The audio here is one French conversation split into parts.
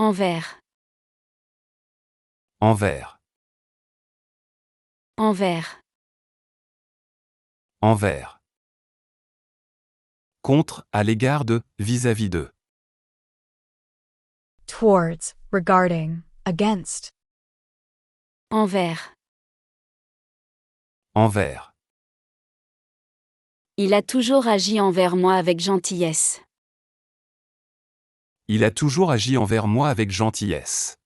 Envers. Envers. Envers. Envers. Contre, à l'égard de, vis-à-vis de. Towards, regarding, against. Envers. Envers. Il a toujours agi envers moi avec gentillesse. Il a toujours agi envers moi avec gentillesse.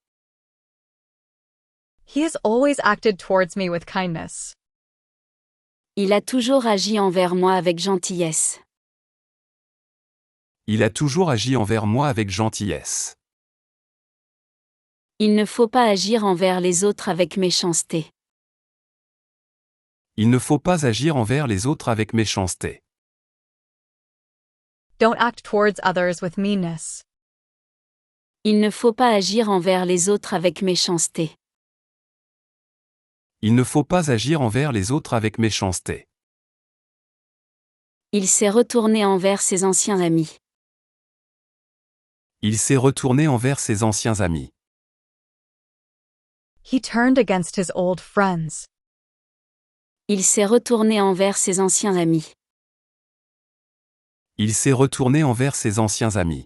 He has always acted towards me with kindness. Il a toujours agi envers moi avec gentillesse. Il a toujours agi envers moi avec gentillesse. Il ne faut pas agir envers les autres avec méchanceté. Il ne faut pas agir envers les autres avec méchanceté. Don't act towards others with meanness. Il ne faut pas agir envers les autres avec méchanceté. Il ne faut pas agir envers les autres avec méchanceté. Il s'est retourné envers ses anciens amis. Il s'est retourné envers ses anciens amis. He turned against his old friends. Il s'est retourné envers ses anciens amis. Il s'est retourné envers ses anciens amis.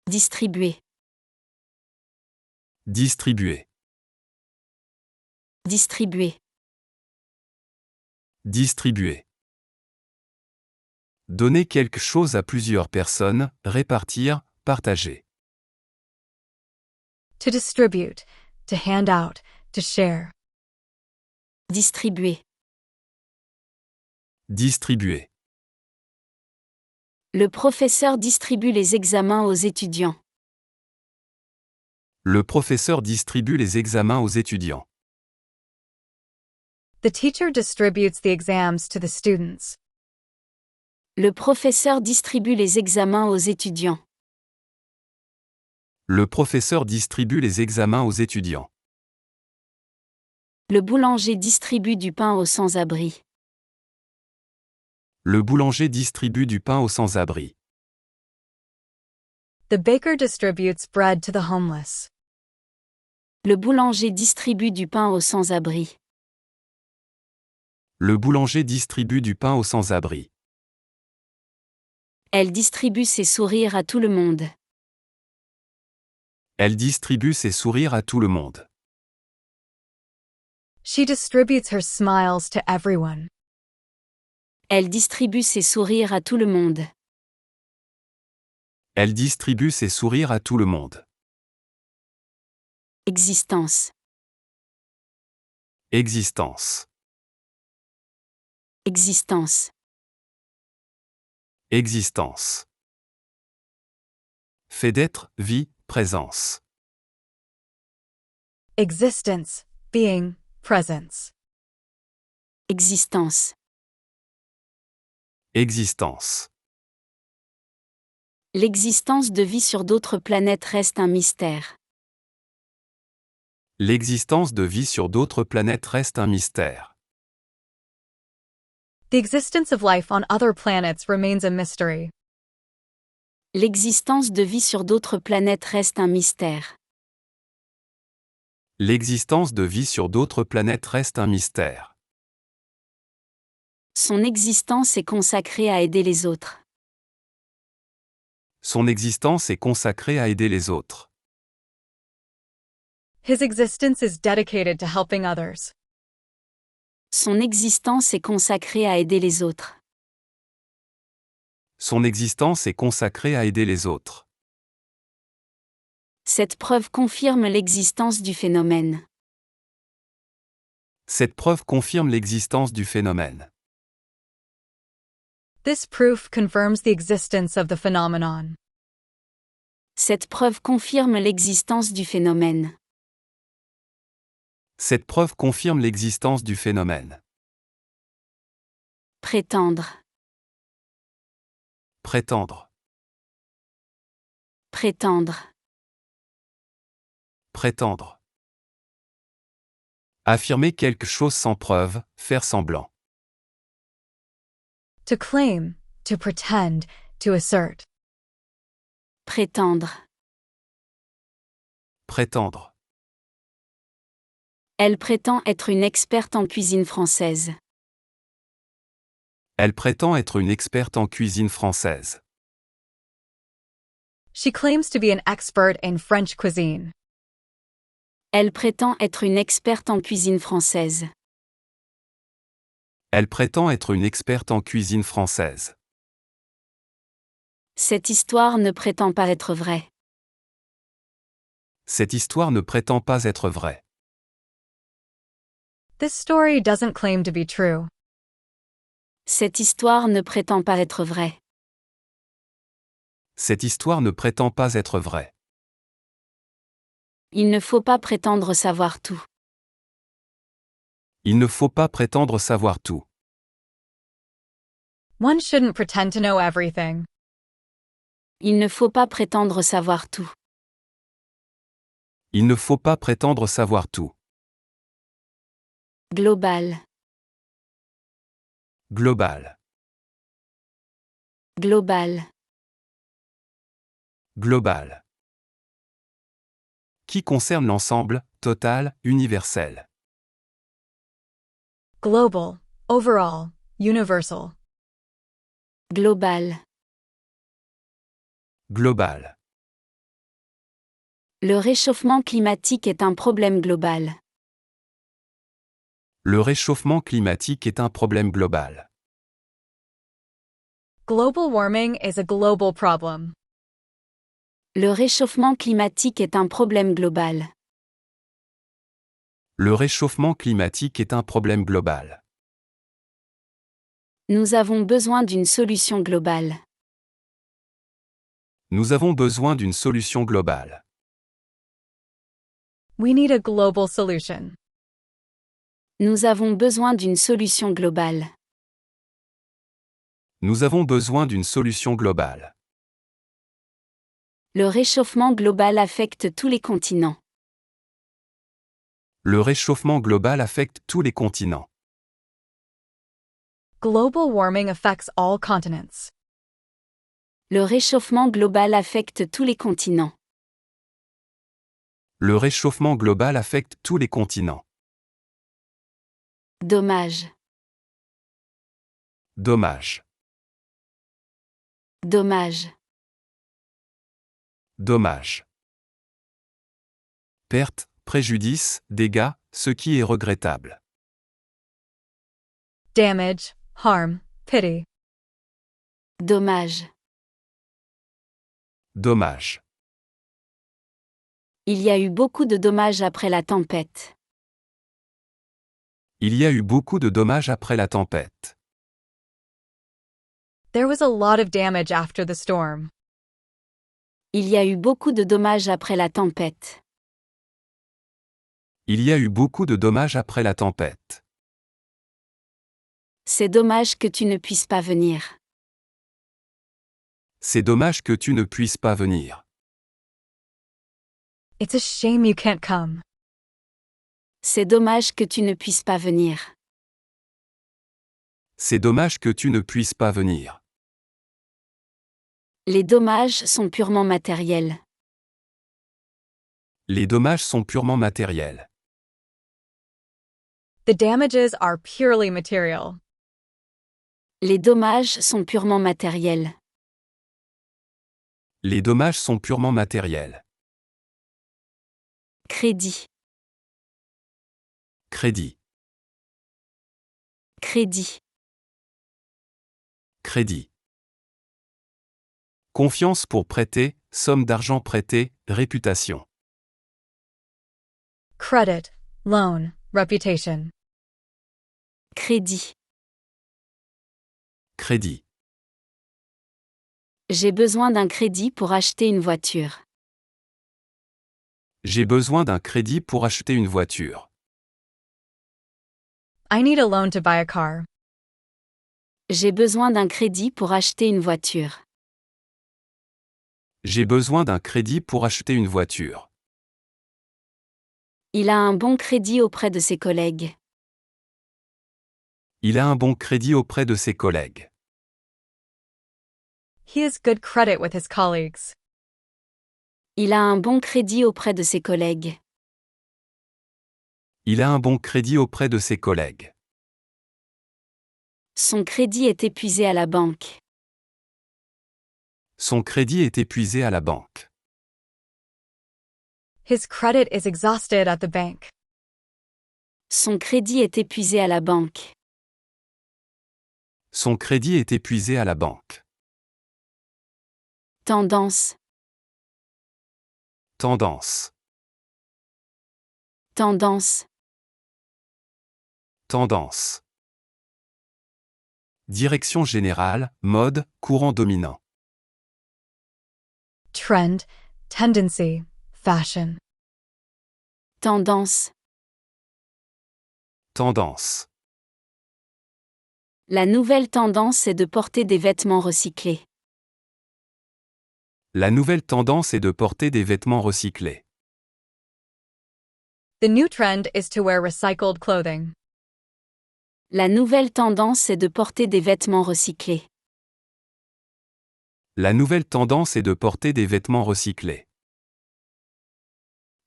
Distribuer. Distribuer. Distribuer. Distribuer. Donner quelque chose à plusieurs personnes, répartir, partager. To distribute, to hand out, to share. Distribuer. Distribuer. Le professeur distribue les examens aux étudiants. Le professeur distribue les examens aux étudiants. The teacher distributes the exams to the students. Le professeur distribue les examens aux étudiants. Le professeur distribue les examens aux étudiants. Le boulanger distribue du pain aux sans-abri. Le boulanger distribue du pain aux sans-abri. The baker distributes bread to the homeless. Le boulanger distribue du pain aux sans-abri. Le boulanger distribue du pain aux sans-abri. Elle distribue ses sourires à tout le monde. Elle distribue ses sourires à tout le monde. She distributes her smiles to everyone. Elle distribue ses sourires à tout le monde. Elle distribue ses sourires à tout le monde. Existence. Existence. Existence. Existence. Fait d'être, vie, présence. Existence, being, presence. Existence. Existence. L'existence de vie sur d'autres planètes reste un mystère. L'existence de vie sur d'autres planètes reste un mystère. The existence of life on other planets remains a mystery. L'existence de vie sur d'autres planètes reste un mystère. L'existence de vie sur d'autres planètes reste un mystère. Son existence est consacrée à aider les autres. Son existence est consacrée à aider les autres. His existence is dedicated to helping others. Son existence est consacrée à aider les autres. Son existence est consacrée à aider les autres. Cette preuve confirme l'existence du phénomène. Cette preuve confirme l'existence du phénomène. This proof confirms the existence of the phenomenon. Cette preuve confirme l'existence du phénomène. Cette preuve confirme l'existence du phénomène. Prétendre. Prétendre. Prétendre. Prétendre. Affirmer quelque chose sans preuve, faire semblant. To claim, to pretend, to assert. Prétendre. Prétendre. Elle prétend être une experte en cuisine française. Elle prétend être une experte en cuisine française. She claims to be an expert in French cuisine. Elle prétend être une experte en cuisine française. Elle prétend être une experte en cuisine française. Cette histoire ne prétend pas être vraie. Cette histoire ne prétend pas être vraie. This story doesn't claim to be true. Cette histoire ne prétend pas être vraie. Cette histoire ne prétend pas être vraie. Il ne faut pas prétendre savoir tout. Il ne faut pas prétendre savoir tout. One shouldn't pretend to know everything. Il ne faut pas prétendre savoir tout. Il ne faut pas prétendre savoir tout. Global. Global. Global. Global. Qui concerne l'ensemble, total, universel. Global, overall, universal. Global. Global. Le réchauffement climatique est un problème global. Le réchauffement climatique est un problème global. Global warming is a global problem. Le réchauffement climatique est un problème global. Le réchauffement climatique est un problème global. Nous avons besoin d'une solution globale. Nous avons besoin d'une solution globale. We need a global solution. Nous avons besoin d'une solution globale. Nous avons besoin d'une solution globale. Le réchauffement global affecte tous les continents. Le réchauffement global affecte tous les continents. Global warming affects all continents. Le réchauffement global affecte tous les continents. Le réchauffement global affecte tous les continents. Dommage. Dommage. Dommage. Dommage. Perte, préjudice, dégâts, ce qui est regrettable. Damage, harm, pity. Dommage. Dommage. Il y a eu beaucoup de dommages après la tempête. Il y a eu beaucoup de dommages après la tempête. There was a lot of damage after the storm. Il y a eu beaucoup de dommages après la tempête. Il y a eu beaucoup de dommages après la tempête. C'est dommage que tu ne puisses pas venir. C'est dommage que tu ne puisses pas venir. It's a shame you can't come. C'est dommage que tu ne puisses pas venir. C'est dommage que tu ne puisses pas venir. Les dommages sont purement matériels. Les dommages sont purement matériels. The damages are purely material. Les dommages sont purement matériels. Les dommages sont purement matériels. Crédit. Crédit. Crédit. Crédit. Confiance pour prêter, somme d'argent prêtée, réputation. Credit, loan, reputation. Crédit. Crédit. J'ai besoin d'un crédit pour acheter une voiture. J'ai besoin d'un crédit pour acheter une voiture. I need a loan to buy a car. J'ai besoin d'un crédit pour acheter une voiture. J'ai besoin d'un crédit pour acheter une voiture. Il a un bon crédit auprès de ses collègues. Il a un bon crédit auprès de ses collègues. He has good credit with his colleagues. Il a un bon crédit auprès de ses collègues. Il a un bon crédit auprès de ses collègues. Son crédit est épuisé à la banque. Son crédit est épuisé à la banque. His credit is exhausted at the bank. Son crédit est épuisé à la banque. Son crédit est épuisé à la banque. Tendance. Tendance. Tendance. Tendance. Direction générale, mode, courant dominant. Trend, tendency, fashion. Tendance. Tendance. La nouvelle tendance est de porter des vêtements recyclés. La nouvelle tendance est de porter des vêtements recyclés. The new trend is to wear recycled clothing. La nouvelle tendance est de porter des vêtements recyclés. La nouvelle tendance est de porter des vêtements recyclés.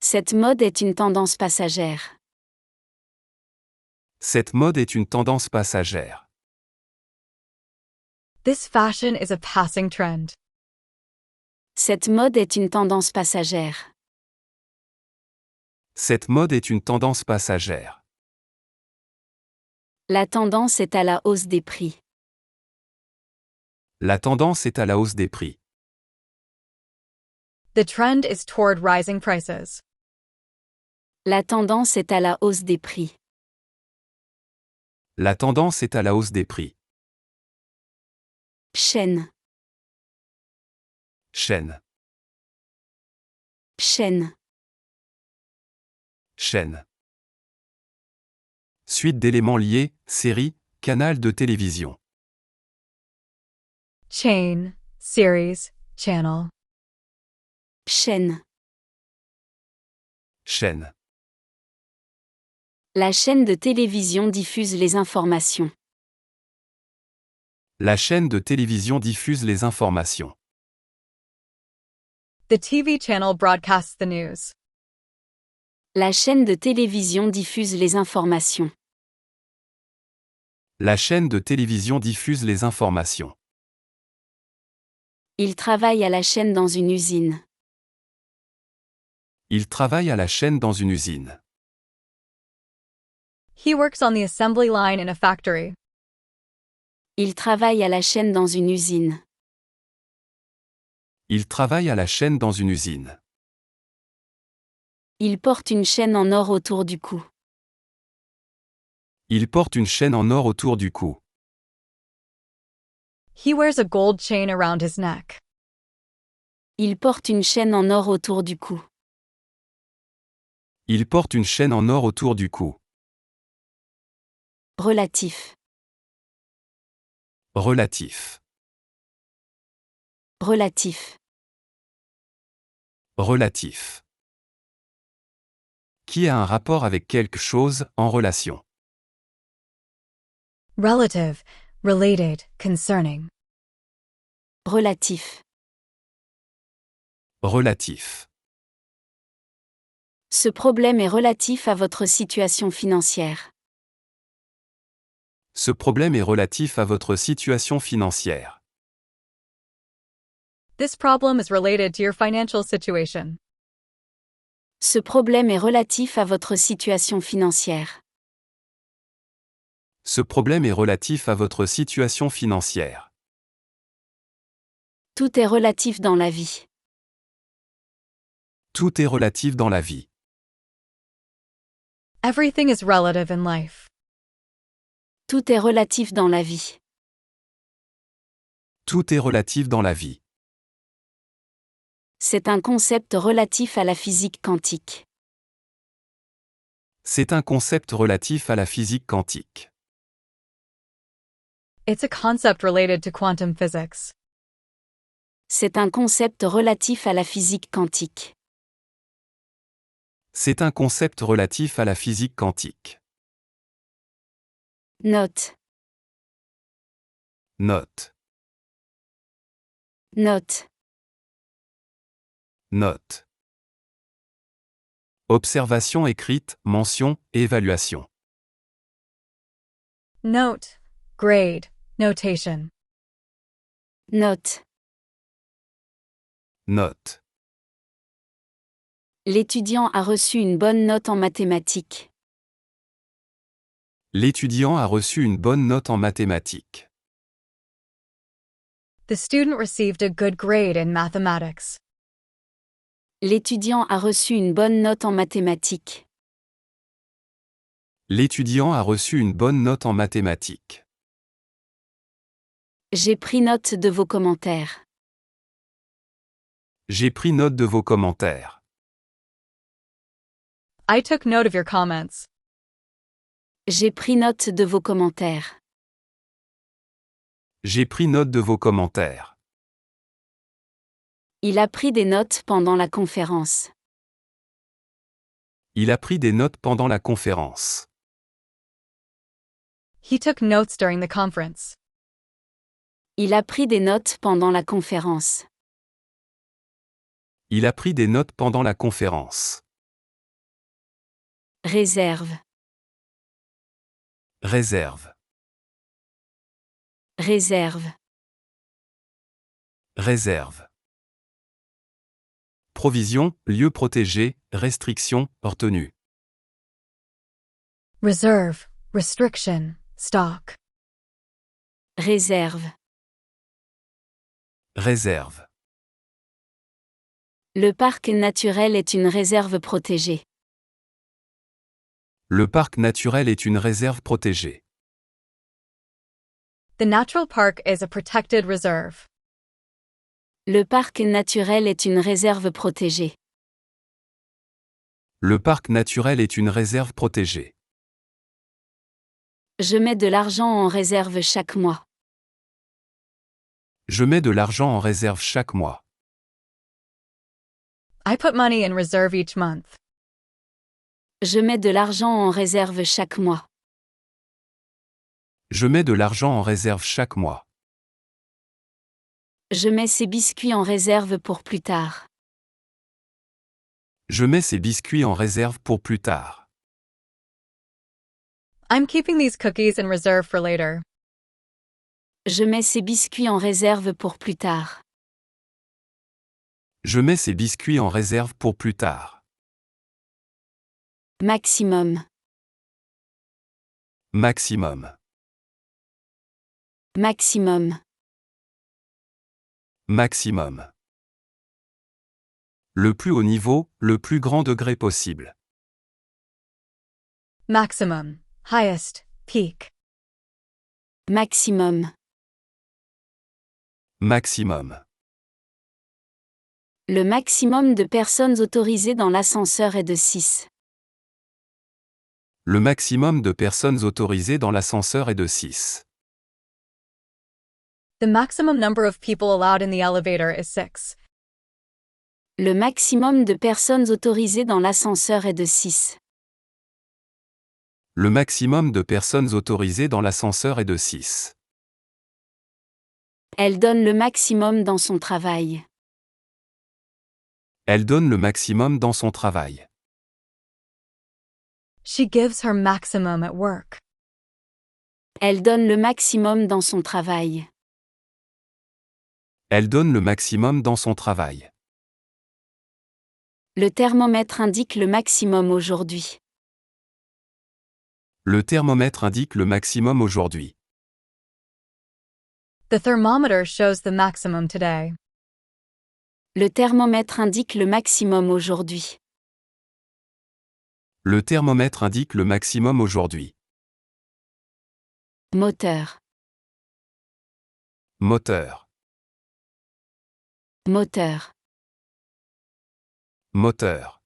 Cette mode est une tendance passagère. Cette mode est une tendance passagère. This fashion is a passing trend. Cette mode est une tendance passagère. Cette mode est une tendance passagère. La tendance est à la hausse des prix. La tendance est à la hausse des prix. The trend is toward rising prices. La tendance est à la hausse des prix. La tendance est à la hausse des prix. Chaîne. Chaîne. Chaîne. Chaîne. Suite d'éléments liés, série, canal de télévision. Chain, series, channel. Chaîne. Chaîne. La chaîne de télévision diffuse les informations. La chaîne de télévision diffuse les informations. The TV channel broadcasts the news. La chaîne de télévision diffuse les informations. La chaîne de télévision diffuse les informations. Il travaille à la chaîne dans une usine. Il travaille à la chaîne dans une usine. He works on the assembly line in a factory. Il travaille à la chaîne dans une usine. Il travaille à la chaîne dans une usine. Il porte une chaîne en or autour du cou. Il porte une chaîne en or autour du cou. He wears a gold chain around his neck. Il porte une chaîne en or autour du cou. Il porte une chaîne en or autour du cou. Relatif. Relatif. Relatif. Relatif. Qui a un rapport avec quelque chose, en relation. Relative, related, concerning. Relatif. Relatif. Ce problème est relatif à votre situation financière. Ce problème est relatif à votre situation financière. This problem is related to your financial situation. Ce problème est relatif à votre situation financière. Ce problème est relatif à votre situation financière. Tout est relatif dans la vie. Tout est relatif dans la vie. Everything is relative in life. Tout est relatif dans la vie. Tout est relatif dans la vie. C'est un concept relatif à la physique quantique. C'est un concept relatif à la physique quantique. It's a concept related to quantum physics. C'est un concept relatif à la physique quantique. C'est un concept relatif à la physique quantique. Note. Note. Note. Note. Observation écrite, mention, évaluation. Note. Grade. Notation. Note. Note. L'étudiant a reçu une bonne note en mathématiques. L'étudiant a reçu une bonne note en mathématiques. The student received a good grade in mathematics. L'étudiant a reçu une bonne note en mathématiques. L'étudiant a reçu une bonne note en mathématiques. J'ai pris note de vos commentaires. J'ai pris note de vos commentaires. I took note of your comments. J'ai pris note de vos commentaires. J'ai pris note de vos commentaires. Il a pris des notes pendant la conférence. Il a pris des notes pendant la conférence. He took notes during the conference. Il a pris des notes pendant la conférence. Il a pris des notes pendant la conférence. Réserve. Réserve. Réserve. Réserve. Provision, lieu protégé, restriction, retenue. Reserve. Restriction. Stock. Réserve. Réserve. Le parc naturel est une réserve protégée. Le parc naturel est une réserve protégée. The natural park is a protected reserve. Le parc naturel est une réserve protégée. Le parc naturel est une réserve protégée. Je mets de l'argent en réserve chaque mois. Je mets de l'argent en réserve chaque mois. I put money in reserve each month. Je mets de l'argent en réserve chaque mois. Je mets de l'argent en réserve chaque mois. Je mets ces biscuits en réserve pour plus tard. Je mets ces biscuits en réserve pour plus tard. I'm keeping these cookies in reserve for later. Je mets ces biscuits en réserve pour plus tard. Je mets ces biscuits en réserve pour plus tard. Maximum. Maximum. Maximum. Maximum. Le plus haut niveau, le plus grand degré possible. Maximum. Highest. Peak. Maximum. Maximum. Le maximum de personnes autorisées dans l'ascenseur est de 6. Le maximum de personnes autorisées dans l'ascenseur est de 6. The maximum number of people allowed in the elevator is 6. Le maximum de personnes autorisées dans l'ascenseur est de 6. Le maximum de personnes autorisées dans l'ascenseur est de 6. Elle donne le maximum dans son travail. Elle donne le maximum dans son travail. She gives her maximum at work. Elle donne le maximum dans son travail. Elle donne le maximum dans son travail. Le thermomètre indique le maximum aujourd'hui. Le thermomètre indique le maximum aujourd'hui. The thermometer shows the maximum today. Le thermomètre indique le maximum aujourd'hui. Le thermomètre indique le maximum aujourd'hui. Moteur. Moteur. Moteur. Moteur.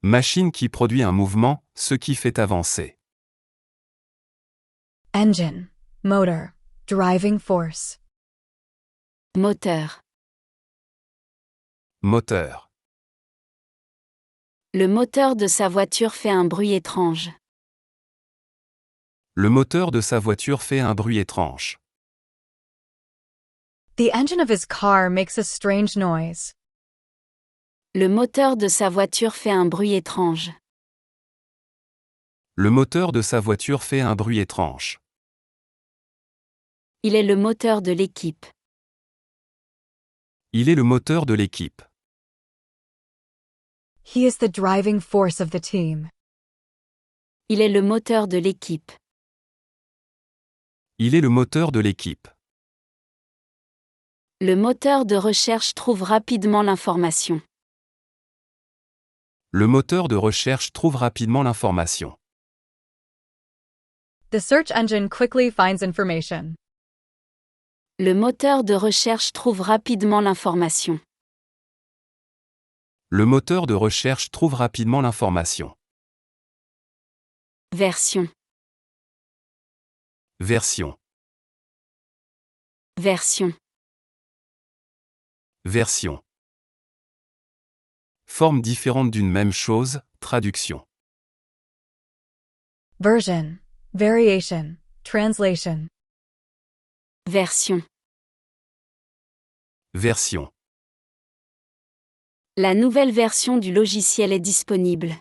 Machine qui produit un mouvement, ce qui fait avancer. Engine. Motor. Driving force. Moteur. Moteur. Le moteur de sa voiture fait un bruit étrange. Le moteur de sa voiture fait un bruit étrange. The engine of his car makes a strange noise. Le moteur de sa voiture fait un bruit étrange. Le moteur de sa voiture fait un bruit étrange. Il est le moteur de l'équipe. Il est le moteur de l'équipe. He is the driving force of the team. Il est le moteur de l'équipe. Il est le moteur de l'équipe. Le moteur de recherche trouve rapidement l'information. Le moteur de recherche trouve rapidement l'information. The search engine quickly finds information. Le moteur de recherche trouve rapidement l'information. Le moteur de recherche trouve rapidement l'information. Version. Version. Version. Version. Forme différente d'une même chose, traduction. Version. Variation. Translation. Version. Version. La nouvelle version du logiciel est disponible.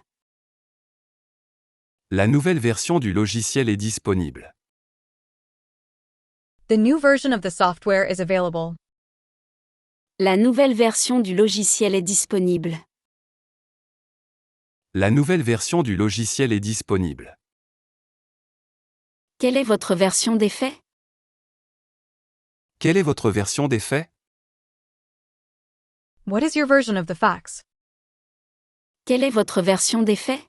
La nouvelle version du logiciel est disponible. The new version of the software is available. La nouvelle version du logiciel est disponible. La nouvelle version du logiciel est disponible. Quelle est votre version des faits? Quelle est votre version des faits? What is your version of the facts? Quelle est votre version des faits?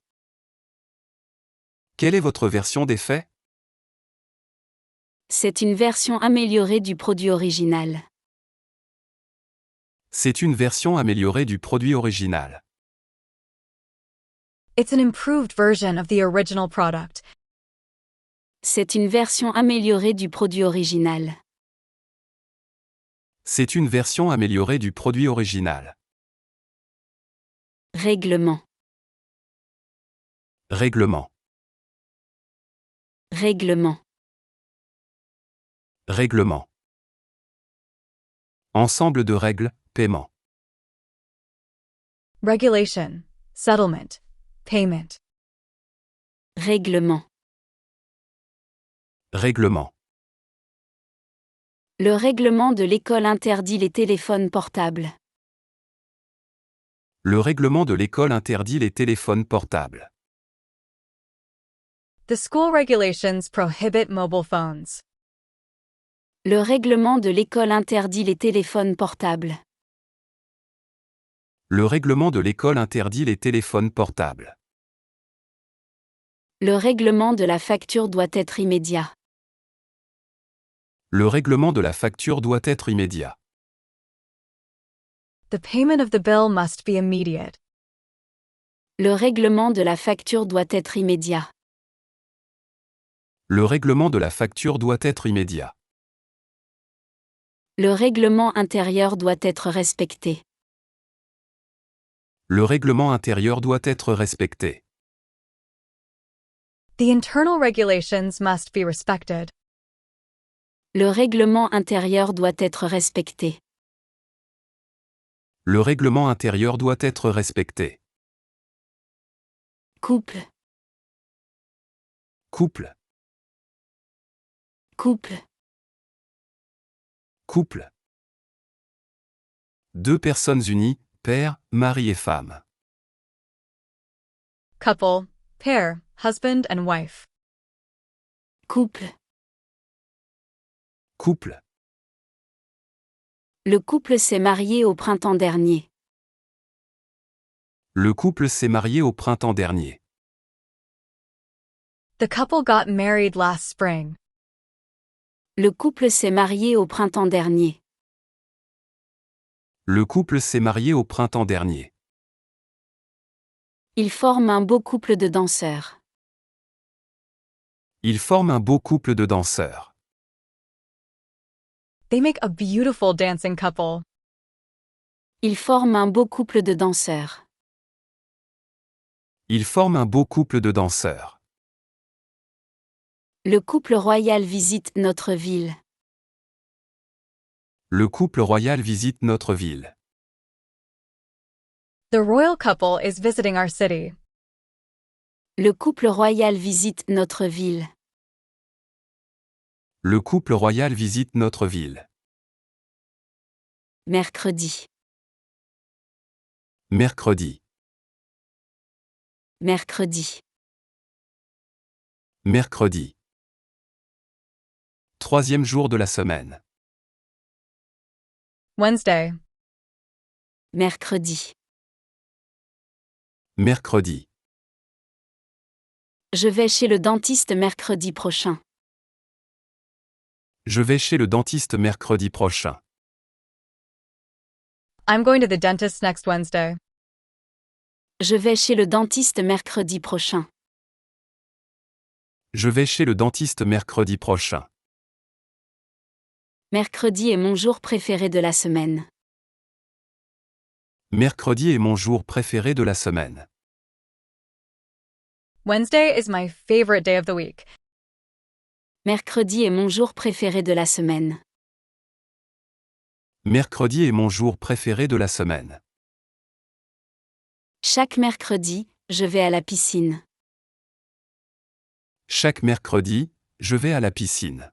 Quelle est votre version des faits? C'est une version améliorée du produit original. C'est une version améliorée du produit original. It's an improved version of the original product. C'est une version améliorée du produit original. C'est une version améliorée du produit original. Règlement. Règlement. Règlement. Règlement. Ensemble de règles, paiement. Regulation. Settlement. Payment. Règlement. Règlement. Le règlement de l'école interdit les téléphones portables. Le règlement de l'école interdit les téléphones portables. The school regulations prohibit mobile phones. Le règlement de l'école interdit les téléphones portables. Le règlement de l'école interdit les téléphones portables. Le règlement de la facture doit être immédiat. Le règlement de la facture doit être immédiat. The payment of the bill must be immediate. Le règlement de la facture doit être immédiat. Le règlement de la facture doit être immédiat. Le règlement intérieur doit être respecté. Le règlement intérieur doit être respecté. The internal regulations must be respected. Le règlement intérieur doit être respecté. Le règlement intérieur doit être respecté. Couple. Couple. Couple. Couple. Deux personnes unies, père, mari et femme. Couple. Pair. Husband and wife. Couple. Couple. Le couple s'est marié au printemps dernier. Le couple s'est marié au printemps dernier. The couple got married last spring. Le couple s'est marié au printemps dernier. Le couple s'est marié au printemps dernier. Ils forment un beau couple de danseurs. Ils forment un beau couple de danseurs. They make a beautiful dancing couple. Ils forment un beau couple de danseurs. Ils forment un beau couple de danseurs. Le couple royal visite notre ville. Le couple royal visite notre ville. The royal couple is visiting our city. Le couple royal visite notre ville. Le couple royal visite notre ville. Mercredi. Mercredi. Mercredi. Mercredi. Troisième jour de la semaine. Wednesday. Mercredi. Mercredi. Je vais chez le dentiste mercredi prochain. Je vais chez le dentiste mercredi prochain. I'm going to the dentist next Wednesday. Je vais chez le dentiste mercredi prochain. Je vais chez le dentiste mercredi prochain. Mercredi est mon jour préféré de la semaine. Mercredi est mon jour préféré de la semaine. Wednesday is my favorite day of the week. Mercredi est mon jour préféré de la semaine. Mercredi est mon jour préféré de la semaine. Chaque mercredi, je vais à la piscine. Chaque mercredi, je vais à la piscine.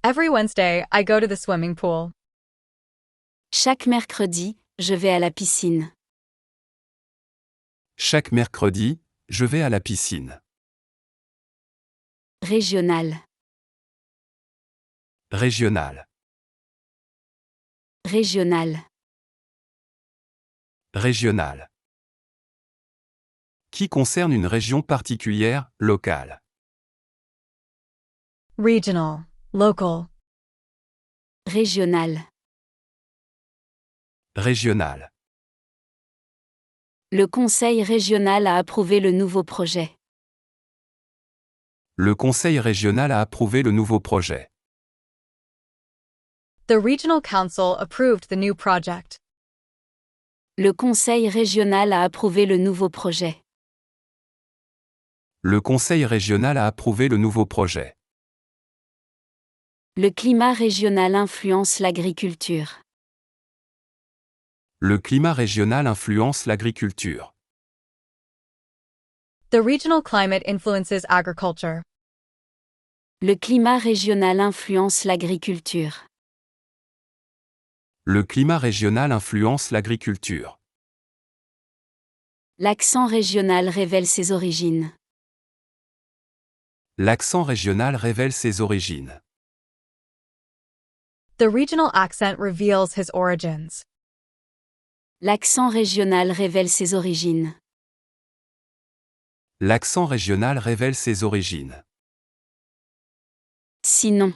Every Wednesday, I go to the swimming pool. Chaque mercredi, je vais à la piscine. Chaque mercredi, je vais à la piscine. Régional. Régional. Régional. Régional. Qui concerne une région particulière, locale. Regional. Local. Régional. Régional. Le conseil régional a approuvé le nouveau projet. Le conseil régional a approuvé le nouveau projet. The regional council approved the new project. Le conseil régional a approuvé le nouveau projet. Le conseil régional a approuvé le nouveau projet. Le climat régional influence l'agriculture. Le climat régional influence l'agriculture. The regional climate influences agriculture. Le climat régional influence l'agriculture. Le climat régional influence l'agriculture. L'accent régional révèle ses origines. L'accent régional révèle ses origines. The regional accent reveals his origins. L'accent régional révèle ses origines. L'accent régional révèle ses origines. Sinon.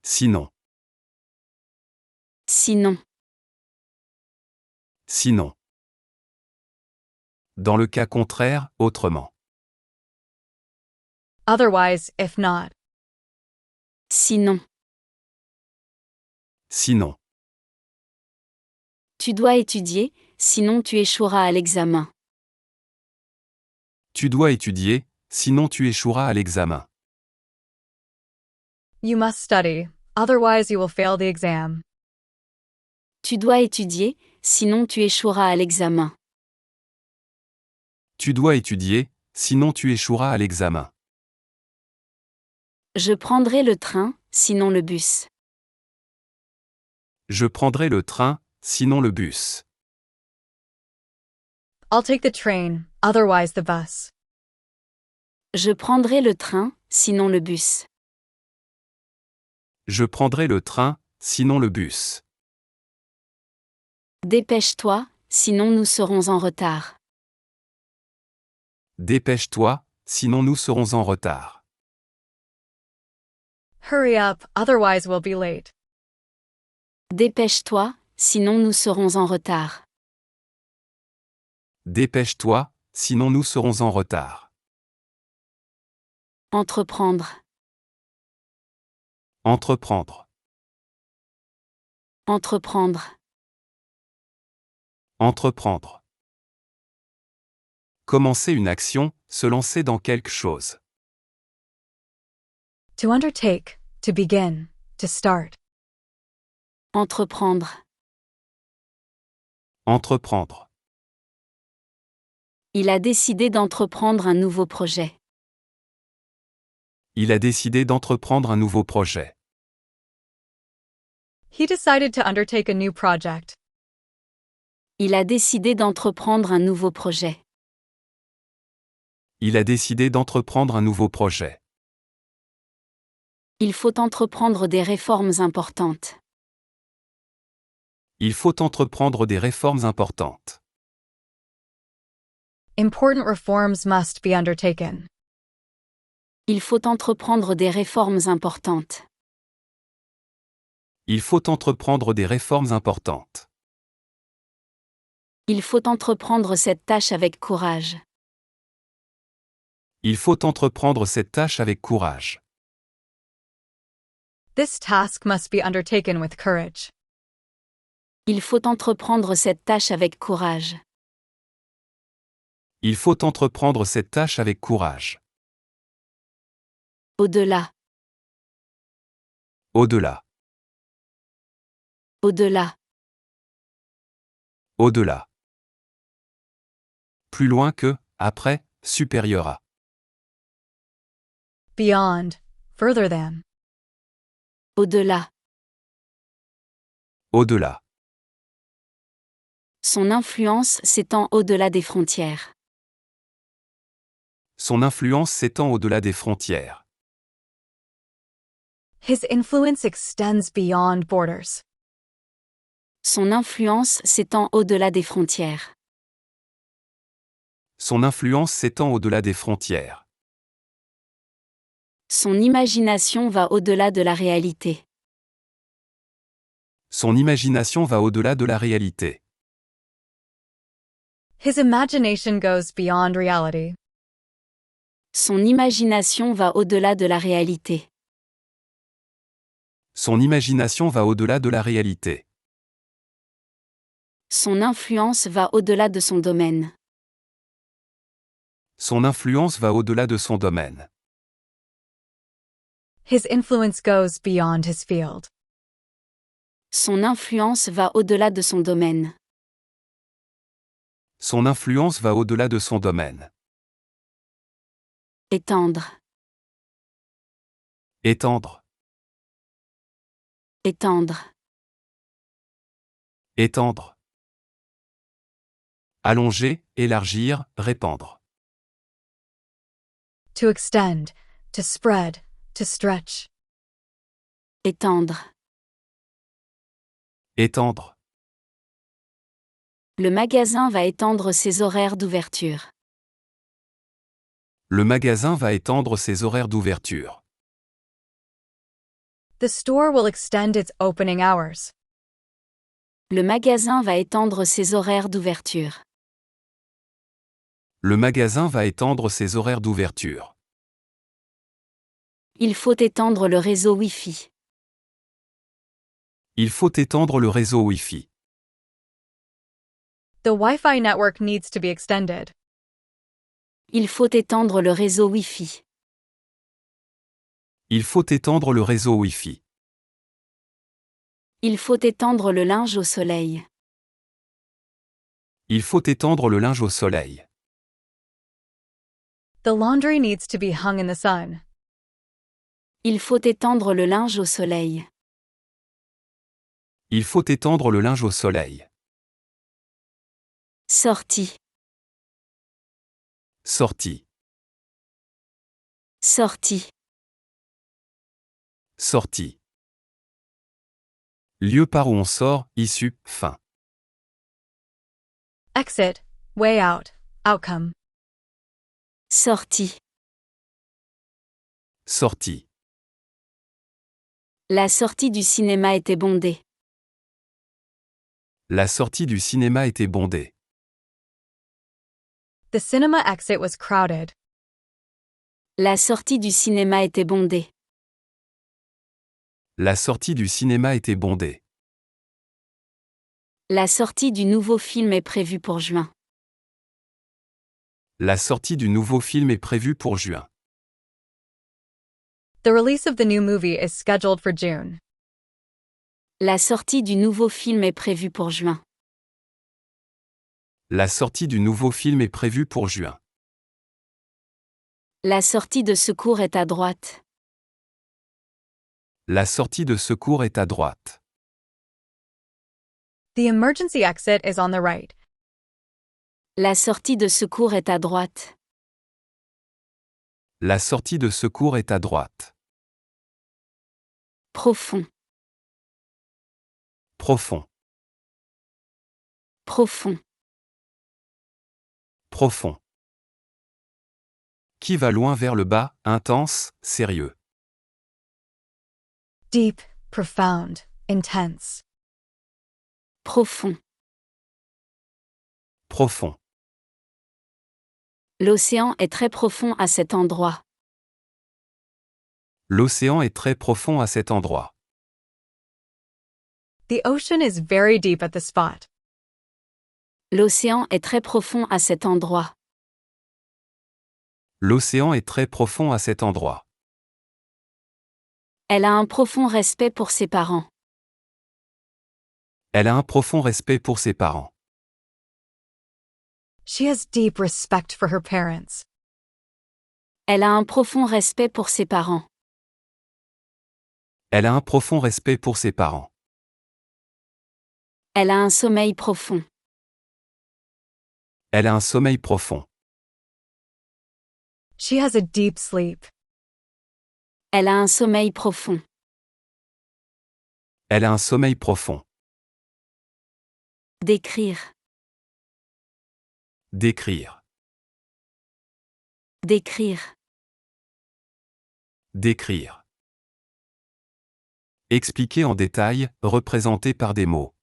Sinon. Sinon. Sinon. Dans le cas contraire, autrement. Otherwise, if not. Sinon. Sinon. Tu dois étudier, sinon tu échoueras à l'examen. Tu dois étudier, sinon tu échoueras à l'examen. You must study, otherwise you will fail the exam. Tu dois étudier, sinon tu échoueras à l'examen. Tu dois étudier, sinon tu échoueras à l'examen. Je prendrai le train, sinon le bus. Je prendrai le train, sinon le bus. I'll take the train, otherwise the bus. Je prendrai le train, sinon le bus. Je prendrai le train, sinon le bus. Dépêche-toi, sinon nous serons en retard. Dépêche-toi, sinon nous serons en retard. Hurry up, otherwise we'll be late. Dépêche-toi, sinon nous serons en retard. Dépêche-toi, sinon nous serons en retard. Entreprendre. Entreprendre. Entreprendre. Entreprendre. Commencer une action, se lancer dans quelque chose. To undertake, to begin, to start. Entreprendre. Entreprendre. Il a décidé d'entreprendre un nouveau projet. Il a décidé d'entreprendre un nouveau projet. He decided to undertake a new project. Il a décidé d'entreprendre un nouveau projet. Il a décidé d'entreprendre un nouveau projet. Il faut entreprendre des réformes importantes. Il faut entreprendre des réformes importantes. Important reforms must be undertaken. Il faut entreprendre des réformes importantes. Il faut entreprendre des réformes importantes. Il faut entreprendre cette tâche avec courage. Il faut entreprendre cette tâche avec courage. This task must be undertaken with courage. Il faut entreprendre cette tâche avec courage. Il faut entreprendre cette tâche avec courage. Au-delà, Au-delà. au-delà, Au-delà. Plus loin que, après, supérieur à. Beyond. Further than. au-delà. Au-delà. Son influence s'étend au-delà des frontières. Son influence s'étend au-delà des frontières. His influence extends beyond borders. Son influence s'étend au-delà des frontières. Son influence s'étend au-delà des frontières. Son imagination va au-delà de la réalité. Son imagination va au-delà de la réalité. His imagination goes beyond reality. Son imagination va au-delà de la réalité. Son imagination va au-delà de la réalité. Son influence va au-delà de son domaine. Son influence va au-delà de son domaine. His influence goes beyond his field. Son influence va au-delà de son domaine. Son influence va au-delà de son domaine. Étendre, Étendre. étendre, Étendre. Allonger, élargir, répandre. To extend. To spread. To stretch. étendre. Étendre. Le magasin va étendre ses horaires d'ouverture. Le magasin va étendre ses horaires d'ouverture. The store will extend its opening hours. Le magasin va étendre ses horaires d'ouverture. Le magasin va étendre ses horaires d'ouverture. Il faut étendre le réseau Wi-Fi. Il faut étendre le réseau Wi-Fi. The Wi-Fi network needs to be extended. Il faut étendre le réseau Wi-Fi. Il faut étendre le réseau Wi-Fi. Il faut étendre le linge au soleil. Il faut étendre le linge au soleil. The laundry needs to be hung in the sun. Il faut étendre le linge au soleil. Il faut étendre le linge au soleil. Sortie, Sortie. sortie, Sortie. Lieu par où on sort, issue, fin. Exit. Way out. Outcome. sortie. Sortie. La sortie du cinéma était bondée. La sortie du cinéma était bondée. The cinema exit was crowded. La sortie du cinéma était bondée. La sortie du cinéma était bondée. La sortie du nouveau film est prévue pour juin. La sortie du nouveau film est prévue pour juin. The release of the new movie is scheduled for June. La sortie du nouveau film est prévue pour juin. La sortie du nouveau film est prévue pour juin. La sortie de secours est à droite. La sortie de secours est à droite. The emergency exit is on the right. La sortie de secours est à droite. La sortie de secours est à droite. Profond. Profond. Profond. Profond. Qui va loin vers le bas, intense, sérieux. Deep, profound, intense. Profond. Profond. L'océan est très profond à cet endroit. L'océan est très profond à cet endroit. The ocean is very deep at the spot. L'océan est très profond à cet endroit. L'océan est très profond à cet endroit. Elle a un profond respect pour ses parents. Elle a un profond respect pour ses parents. She has deep respect for her parents. Elle a un profond respect pour ses parents. Elle a un profond respect pour ses parents. Elle a un sommeil profond. Elle a un sommeil profond. She has a deep sleep. Elle a un sommeil profond. Elle a un sommeil profond. Décrire. Décrire. Décrire. Décrire. Expliquer en détail, représenter par des mots.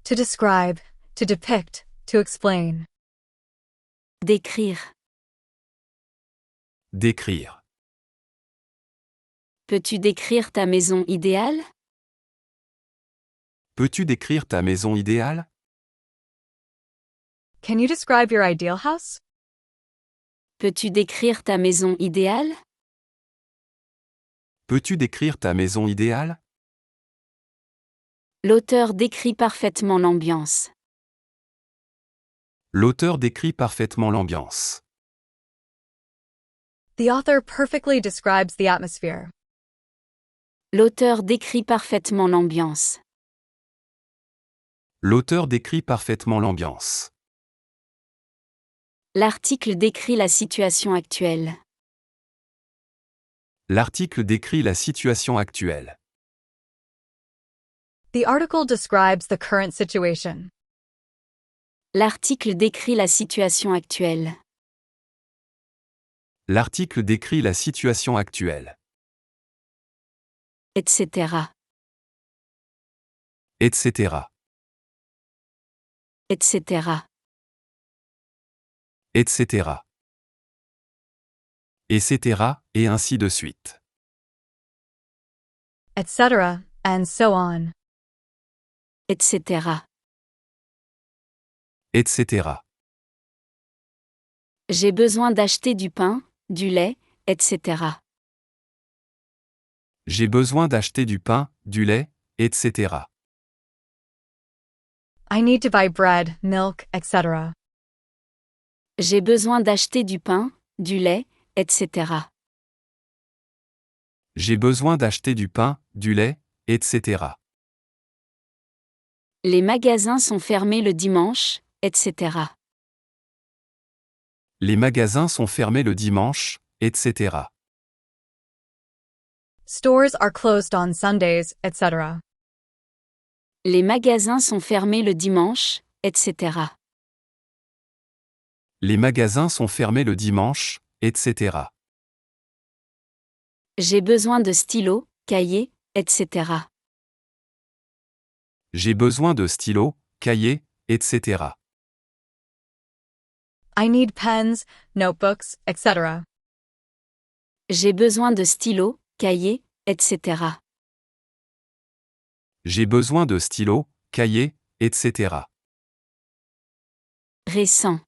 To describe, to depict, to explain. Décrire. Décrire. Peux-tu décrire ta maison idéale? Peux-tu décrire ta maison idéale? Can you describe your ideal house? Peux-tu décrire ta maison idéale? Peux-tu décrire ta maison idéale? L'auteur décrit parfaitement l'ambiance. L'auteur décrit parfaitement l'ambiance. The author perfectly describes the atmosphere. L'auteur décrit parfaitement l'ambiance. L'auteur décrit parfaitement l'ambiance. L'article décrit la situation actuelle. L'article décrit la situation actuelle. The article describes the current situation. L'article décrit la situation actuelle. L'article décrit la situation actuelle. Etc. Etc. Etc. Etc. Etc. Et ainsi de suite. Etc., and so on. Etc. Etc. J'ai besoin d'acheter du pain, du lait, etc. J'ai besoin d'acheter du pain, du lait, etc. I need to buy bread, milk, etc. J'ai besoin d'acheter du pain, du lait, etc. J'ai besoin d'acheter du pain, du lait, etc. Les magasins sont fermés le dimanche, etc. Les magasins sont fermés le dimanche, etc. Stores are closed on Sundays, etc. Les magasins sont fermés le dimanche, etc. Les magasins sont fermés le dimanche, etc. J'ai besoin de stylos, cahiers, etc. J'ai besoin de stylos, cahiers, etc. I need pens, notebooks, etc. J'ai besoin de stylos, cahiers, etc. J'ai besoin de stylos, cahiers, etc. Récent.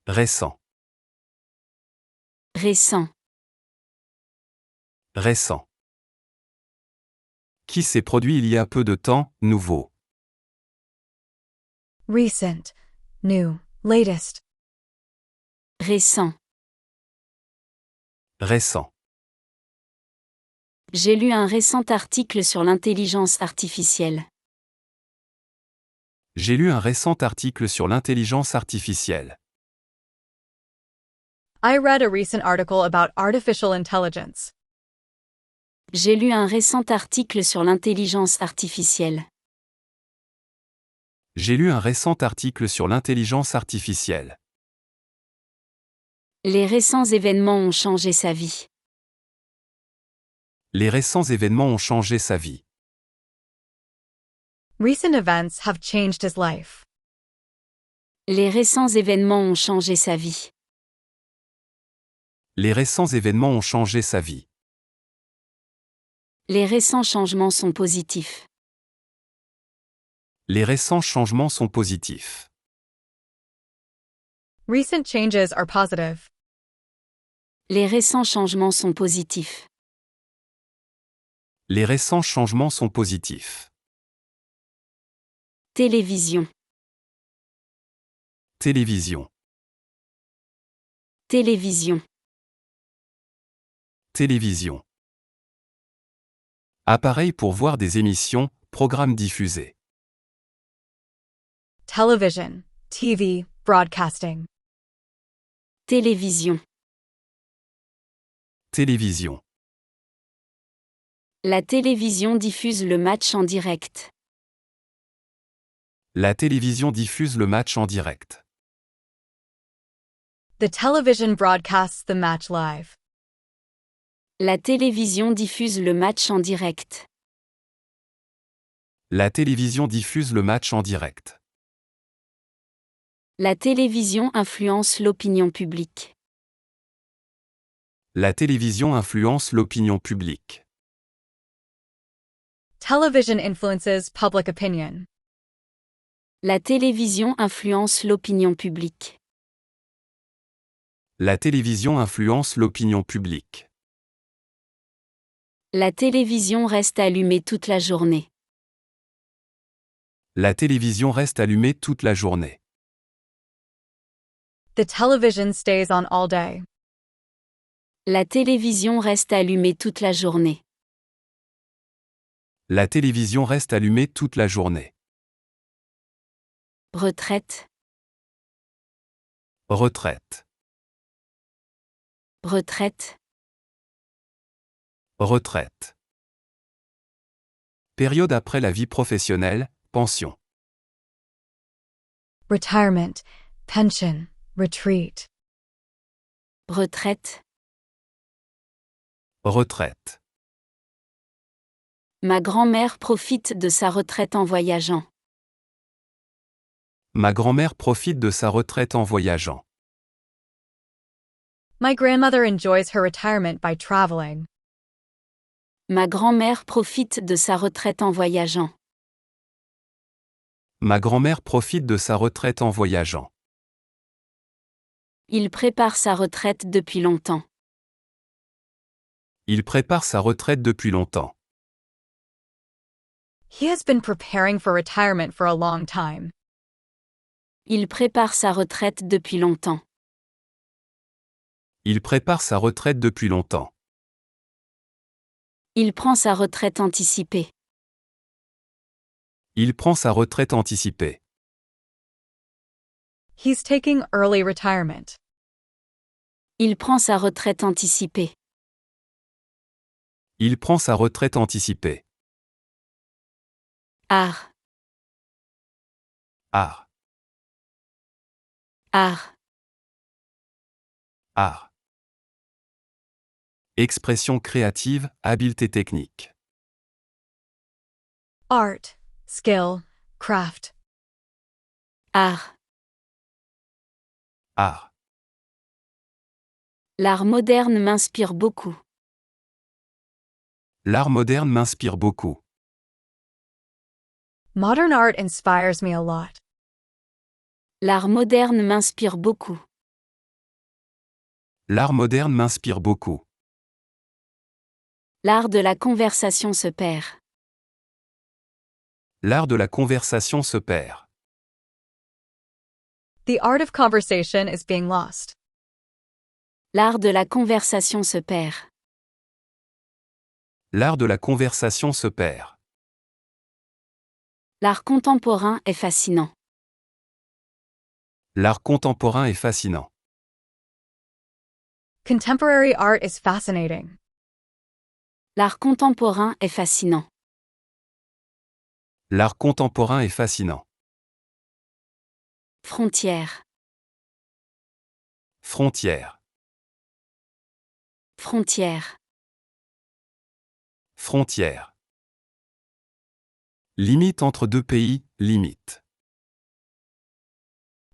Récent. Récent. Récent. Qui s'est produit il y a peu de temps, nouveau. Recent. New. Latest. Récent. Récent. J'ai lu un récent article sur l'intelligence artificielle. J'ai lu un récent article sur l'intelligence artificielle. I read a recent article about artificial intelligence. J'ai lu un récent article sur l'intelligence artificielle. J'ai lu un récent article sur l'intelligence artificielle. Les récents événements ont changé sa vie. Les récents événements ont changé sa vie. Recent events have changed his life. Les récents événements ont changé sa vie. Les récents événements ont changé sa vie. Les récents changements sont positifs. Les récents changements sont positifs. Recent changes are positive. Les récents changements sont positifs. Les récents changements sont positifs. Télévision. Télévision. Télévision. Télévision. Appareil pour voir des émissions, programmes diffusés. Television. TV. Broadcasting. Télévision. Télévision. La télévision diffuse le match en direct. La télévision diffuse le match en direct. The television broadcasts the match live. La télévision diffuse le match en direct. La télévision diffuse le match en direct. La télévision influence l'opinion publique. La télévision influence l'opinion publique. Television influences public opinion. La télévision influence l'opinion publique. La télévision influence l'opinion publique. La télévision reste allumée toute la journée. La télévision reste allumée toute la journée. The television stays on all day. La télévision reste allumée toute la journée. La télévision reste allumée toute la journée. Retraite. Retraite. Retraite. Retraite. Période après la vie professionnelle, pension. Retirement. Pension. Retreat. Retraite. Retraite. Ma grand-mère profite de sa retraite en voyageant. Ma grand-mère profite de sa retraite en voyageant. My grandmother enjoys her retirement by traveling. Ma grand-mère profite de sa retraite en voyageant. Ma grand-mère profite de sa retraite en voyageant. Il prépare sa retraite depuis longtemps. Il prépare sa retraite depuis longtemps. He has been preparing for retirement for a long time. Il prépare sa retraite depuis longtemps. Il prépare sa retraite depuis longtemps. Il prend sa retraite anticipée. Il prend sa retraite anticipée. He's taking early retirement. Il prend sa retraite anticipée. Il prend sa retraite anticipée. Art. Art. Art. Art. Expression créative, habileté technique. Art. Skill. Craft. Art. Art. L'art moderne m'inspire beaucoup. L'art moderne m'inspire beaucoup. Modern art inspires me a lot. L'art moderne m'inspire beaucoup. L'art moderne m'inspire beaucoup. L'art de la conversation se perd. L'art de la conversation se perd. The art of conversation is being lost. L'art de la conversation se perd. L'art de la conversation se perd. L'art contemporain est fascinant. L'art contemporain est fascinant. Contemporary art is fascinating. L'art contemporain est fascinant. L'art contemporain est fascinant. Frontière. Frontière. Frontière. Frontière. Limite entre deux pays, limite.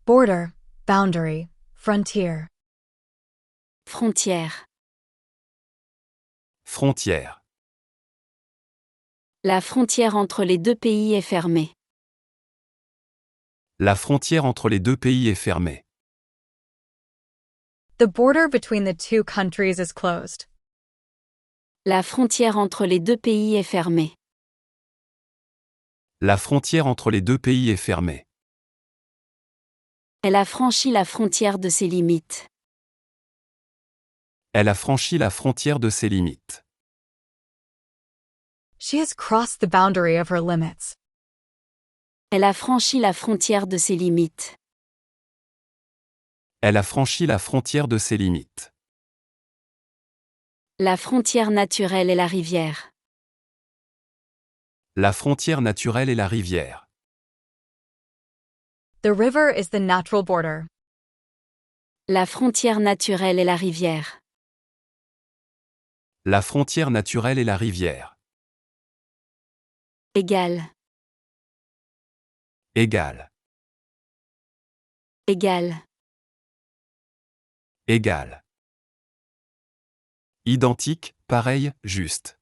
Border, boundary, frontier. Frontière. Frontière. La frontière entre les deux pays est fermée. La frontière entre les deux pays est fermée. The border between the two countries is closed. La frontière entre les deux pays est fermée. La frontière entre les deux pays est fermée. Elle a franchi la frontière de ses limites. Elle a franchi la frontière de ses limites. She has crossed the boundary of her limits. Elle a franchi la frontière de ses limites. Elle a franchi la frontière de ses limites. La frontière naturelle est la rivière. La frontière naturelle est la rivière. The river is the natural border. La frontière naturelle est la rivière. La frontière naturelle est la rivière. Égal. Égal. Égal. Égal. Identique, pareil, juste.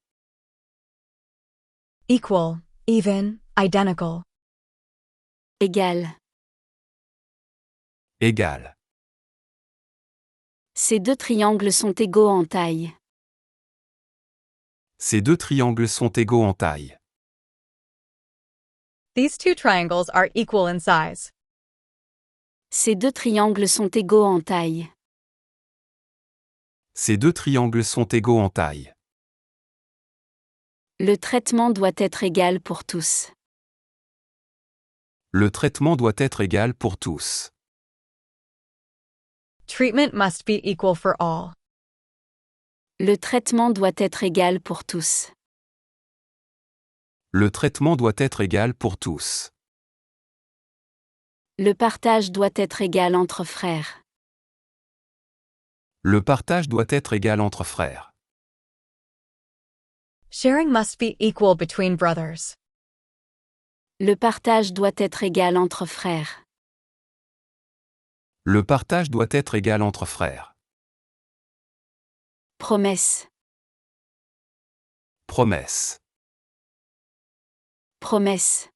Equal, even, identical. Égal. Égal. Ces deux triangles sont égaux en taille. Ces deux triangles sont égaux en taille. These two triangles are equal in size. Ces deux triangles sont égaux en taille. Ces deux triangles sont égaux en taille. Le traitement doit être égal pour tous. Le traitement doit être égal pour tous. Treatment must be equal for all. Le traitement doit être égal pour tous. Le traitement doit être égal pour tous. Le partage doit être égal entre frères. Le partage doit être égal entre frères. Sharing must be equal between brothers. Le partage doit être égal entre frères. Le partage doit être égal entre frères. Promesse. Promesse. Promesse.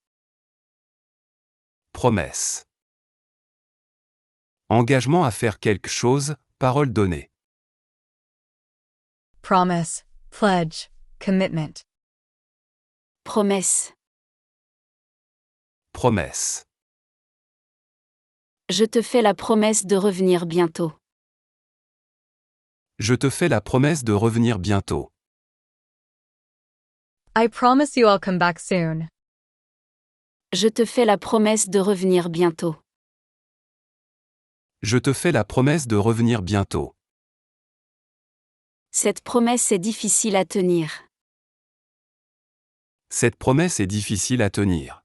Promesse. Engagement à faire quelque chose, parole donnée. Promise, pledge, commitment. Promesse. Promesse. Je te fais la promesse de revenir bientôt. Je te fais la promesse de revenir bientôt. I promise you I'll come back soon. Je te fais la promesse de revenir bientôt. Je te fais la promesse de revenir bientôt. Cette promesse est difficile à tenir. Cette promesse est difficile à tenir.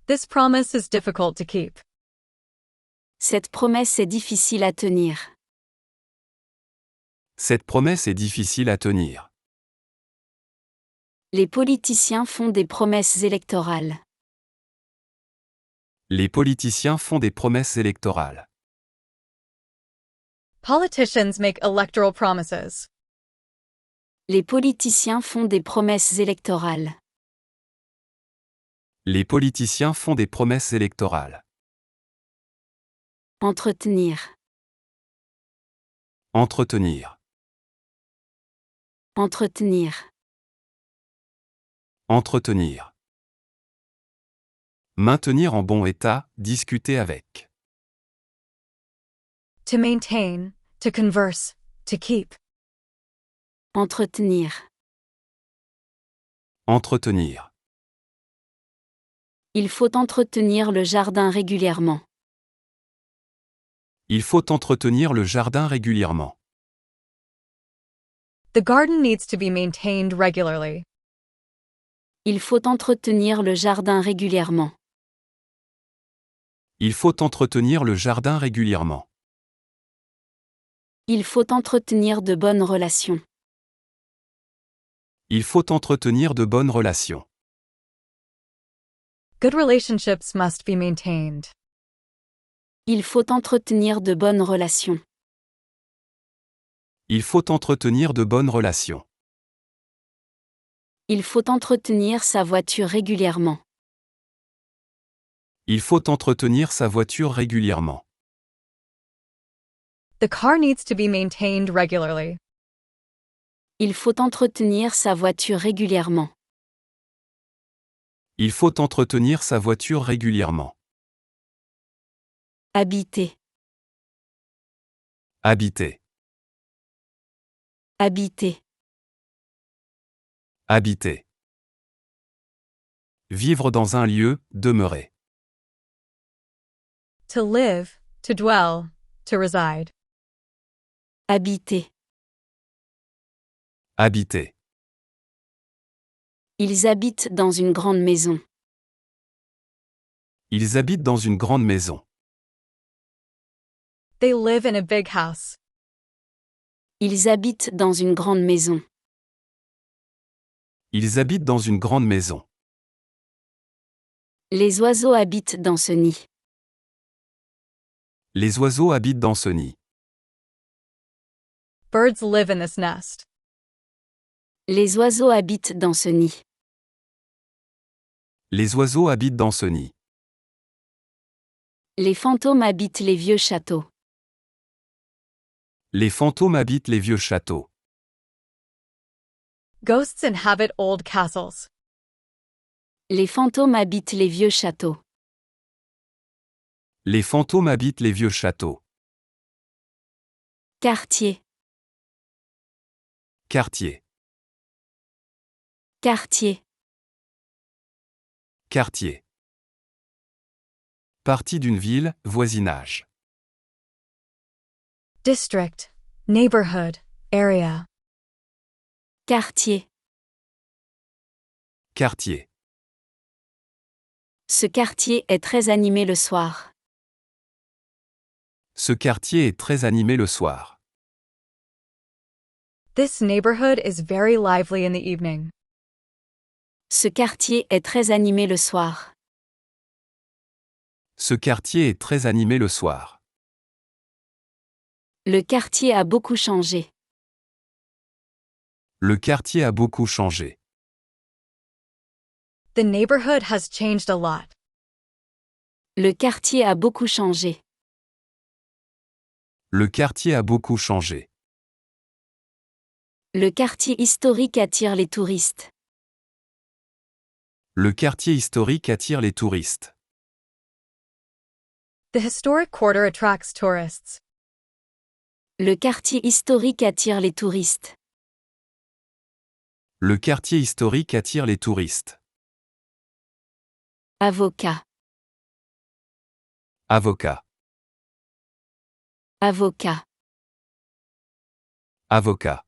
This promise is difficult to keep. Cette promesse est difficile à tenir. Cette promesse est difficile à tenir. Les politiciens font des promesses électorales. Les politiciens font des promesses électorales. Politicians make electoral promises. Les politiciens font des promesses électorales. Les politiciens font des promesses électorales. Entretenir. Entretenir. Entretenir. Entretenir. Maintenir en bon état, discuter avec. To maintain, to converse, to keep. Entretenir. Entretenir. Il faut entretenir le jardin régulièrement. Il faut entretenir le jardin régulièrement. The garden needs to be maintained regularly. Il faut entretenir le jardin régulièrement. Il faut entretenir le jardin régulièrement. Il faut entretenir de bonnes relations. Il faut entretenir de bonnes relations. Good relationships must be maintained. Il faut entretenir de bonnes relations. Il faut entretenir de bonnes relations. Il faut entretenir sa voiture régulièrement. Il faut entretenir sa voiture régulièrement. The car needs to be maintained regularly. Il faut entretenir sa voiture régulièrement. Il faut entretenir sa voiture régulièrement. Habiter. Habiter. Habiter. Habiter. Vivre dans un lieu, demeurer. To live, to dwell, to reside. Habiter. Habiter. Ils habitent dans une grande maison. Ils habitent dans une grande maison. They live in a big house. Ils habitent dans une grande maison. Ils habitent dans une grande maison. Les oiseaux habitent dans ce nid. Les oiseaux habitent dans ce nid. Birds live in this nest. Les oiseaux habitent dans ce nid. Les oiseaux habitent dans ce nid. Les fantômes habitent les vieux châteaux. Les fantômes habitent les vieux châteaux. Ghosts inhabit old castles. Les fantômes habitent les vieux châteaux. Les fantômes habitent les vieux châteaux. Quartier. Quartier. Quartier. Quartier. Partie d'une ville, voisinage. District, neighborhood, area. Quartier. Quartier. Ce quartier est très animé le soir. Ce quartier est très animé le soir. This neighborhood is very lively in the evening. Ce quartier est très animé le soir. Ce quartier est très animé le soir. Le quartier a beaucoup changé. Le quartier a beaucoup changé. The neighborhood has changed a lot. Le quartier a beaucoup changé. Le quartier a beaucoup changé. Le quartier historique attire les touristes. Le quartier historique attire les touristes. The historic quarter attracts tourists. Le quartier historique attire les touristes. Le quartier historique attire les touristes. Avocat. Avocat. Avocat. Avocat.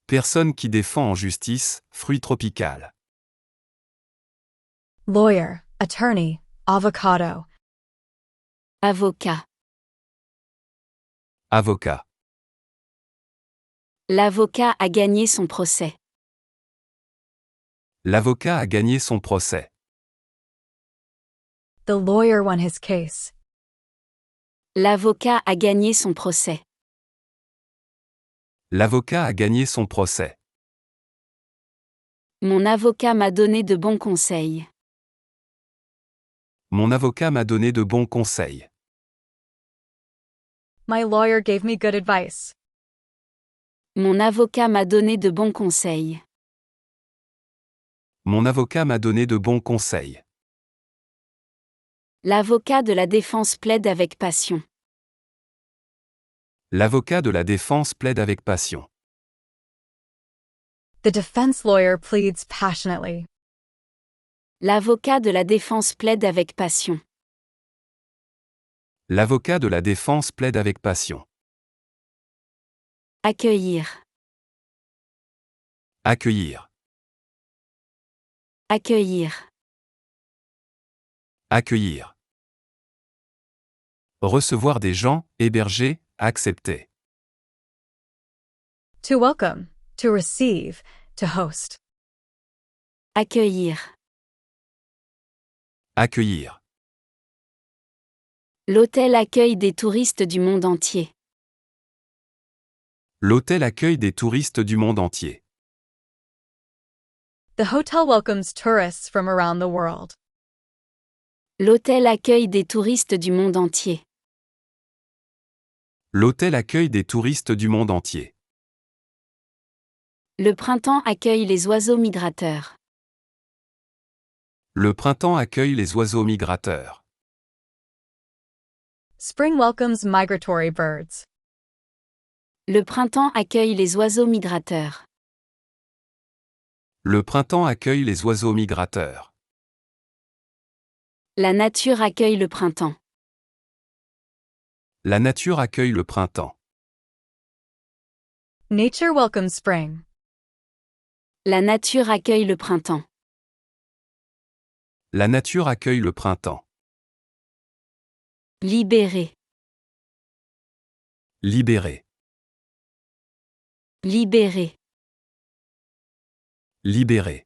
Personne qui défend en justice, fruit tropical. Lawyer, attorney, avocado. Avocat. Avocat. L'avocat a gagné son procès. L'avocat a gagné son procès. The lawyer won his case. L'avocat a gagné son procès. L'avocat a gagné son procès. Mon avocat m'a donné de bons conseils. Mon avocat m'a donné de bons conseils. My lawyer gave me good advice. Mon avocat m'a donné de bons conseils. Mon avocat m'a donné de bons conseils. L'avocat de la défense plaide avec passion. L'avocat de la défense plaide avec passion. The defense lawyer pleads passionately. L'avocat de la défense plaide avec passion. L'avocat de la défense plaide avec passion. Accueillir. Accueillir. Accueillir. Accueillir. Recevoir des gens, héberger, accepter. To welcome, to receive, to host. Accueillir. Accueillir. L'hôtel accueille des touristes du monde entier. L'hôtel accueille des touristes du monde entier. The hotel welcomes tourists from around the world. L'hôtel accueille des touristes du monde entier. L'hôtel accueille des touristes du monde entier. Le printemps accueille les oiseaux migrateurs. Le printemps accueille les oiseaux migrateurs. Spring welcomes migratory birds. Le printemps accueille les oiseaux migrateurs. Le printemps accueille les oiseaux migrateurs. La nature accueille le printemps. La nature accueille le printemps. Nature welcomes spring. La nature accueille le printemps. La nature accueille le printemps. Libérer. Libérer. Libérer. Libérer.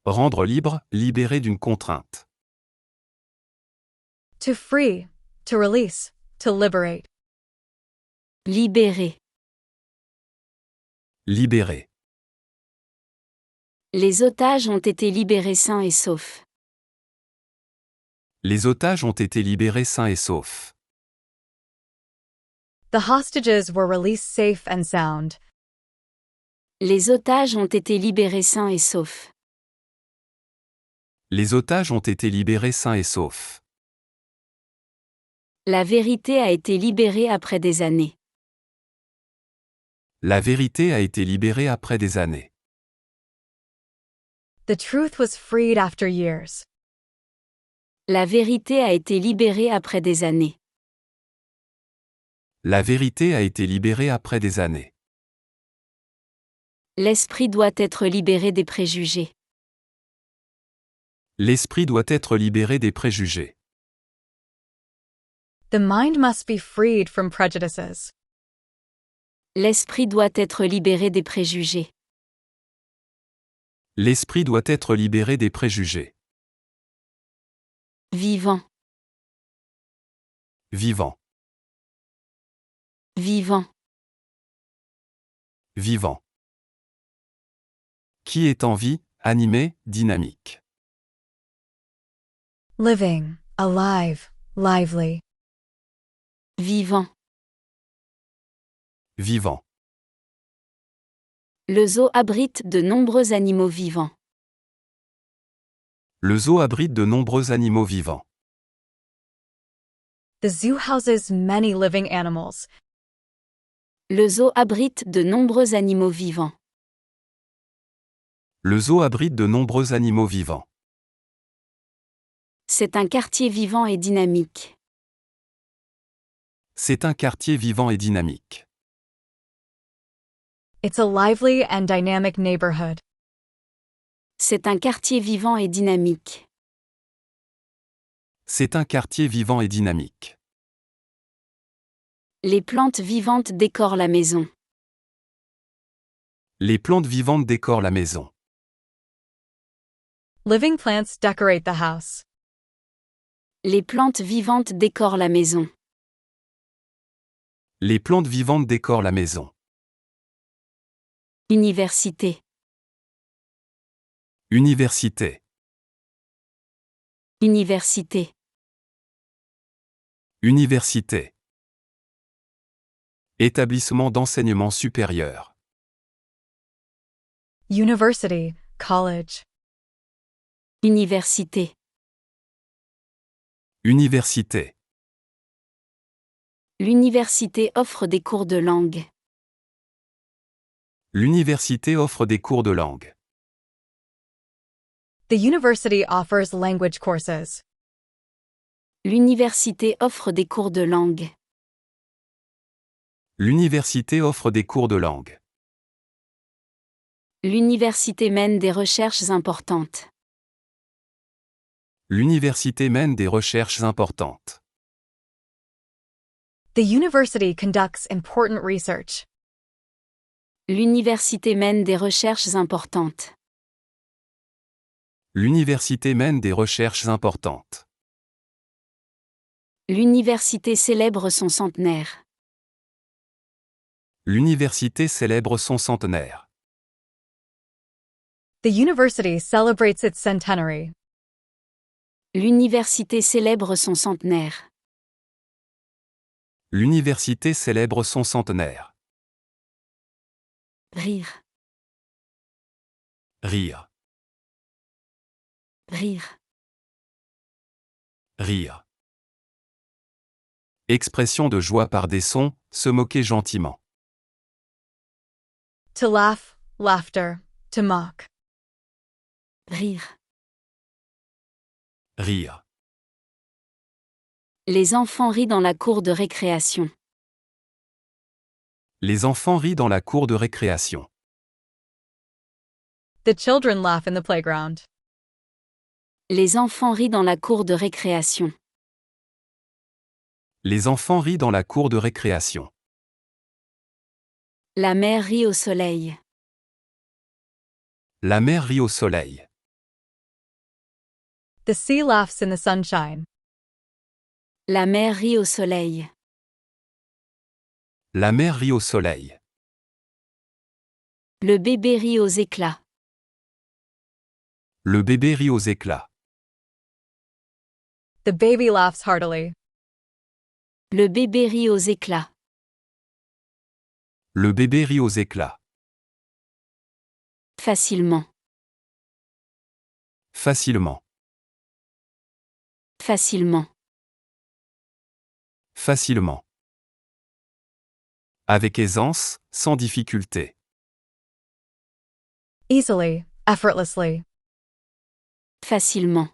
Rendre libre, libérer d'une contrainte. To free, to release, to liberate. Libérer. Libérer. Les otages ont été libérés sains et saufs. Les otages ont été libérés sains et saufs. The hostages were released safe and sound. Les otages ont été libérés sains et saufs. Les otages ont été libérés sains et saufs. La vérité a été libérée après des années. La vérité a été libérée après des années. The truth was freed after years. La vérité a été libérée après des années. La vérité a été libérée après des années. L'esprit doit être libéré des préjugés. L'esprit doit être libéré des préjugés. The mind must be freed from prejudices. L'esprit doit être libéré des préjugés. L'esprit doit être libéré des préjugés. Vivant. Vivant. Vivant. Vivant. Qui est en vie, animé, dynamique. Living, alive, lively. Vivant. Vivant. Le zoo abrite de nombreux animaux vivants. Le zoo abrite de nombreux animaux vivants. The zoo houses many living animals. Le zoo abrite de nombreux animaux vivants. Le zoo abrite de nombreux animaux vivants. C'est un quartier vivant et dynamique. C'est un quartier vivant et dynamique. It's a lively and dynamic neighborhood. C'est un quartier vivant et dynamique. C'est un quartier vivant et dynamique. Les plantes vivantes décorent la maison. Les plantes vivantes décorent la maison. Living plants decorate the house. Les plantes vivantes décorent la maison. Les plantes vivantes décorent la maison. Université. Université. Université. Université. Établissement d'enseignement supérieur. University, college. Université. Université. L'université offre des cours de langue. L'université offre des cours de langue. The university offers language courses. L'université offre des cours de langue. L'université offre des cours de langue. L'université mène des recherches importantes. L'université mène des recherches importantes. The university conducts important research. L'université mène des recherches importantes. L'université mène des recherches importantes. L'université célèbre son centenaire. L'université célèbre son centenaire. The university celebrates its centenary. L'université célèbre son centenaire. L'université célèbre son centenaire. Rire, Rire. rire. Rire. Expression de joie par des sons, se moquer gentiment. To laugh, laughter, to mock. Rire. Rire. Les enfants rient dans la cour de récréation. Les enfants rient dans la cour de récréation. The children laugh in the playground. Les enfants rient dans la cour de récréation. Les enfants rient dans la cour de récréation. La mer rit au soleil. La mer rit au soleil. The sea laughs in the sunshine. La mer rit au soleil. La mer rit au soleil. Le bébé rit aux éclats. Le bébé rit aux éclats. The baby laughs heartily. Le bébé rit aux éclats. Le bébé rit aux éclats. Facilement. Facilement. Facilement. Facilement. Avec aisance, sans difficulté. Easily, effortlessly. Facilement.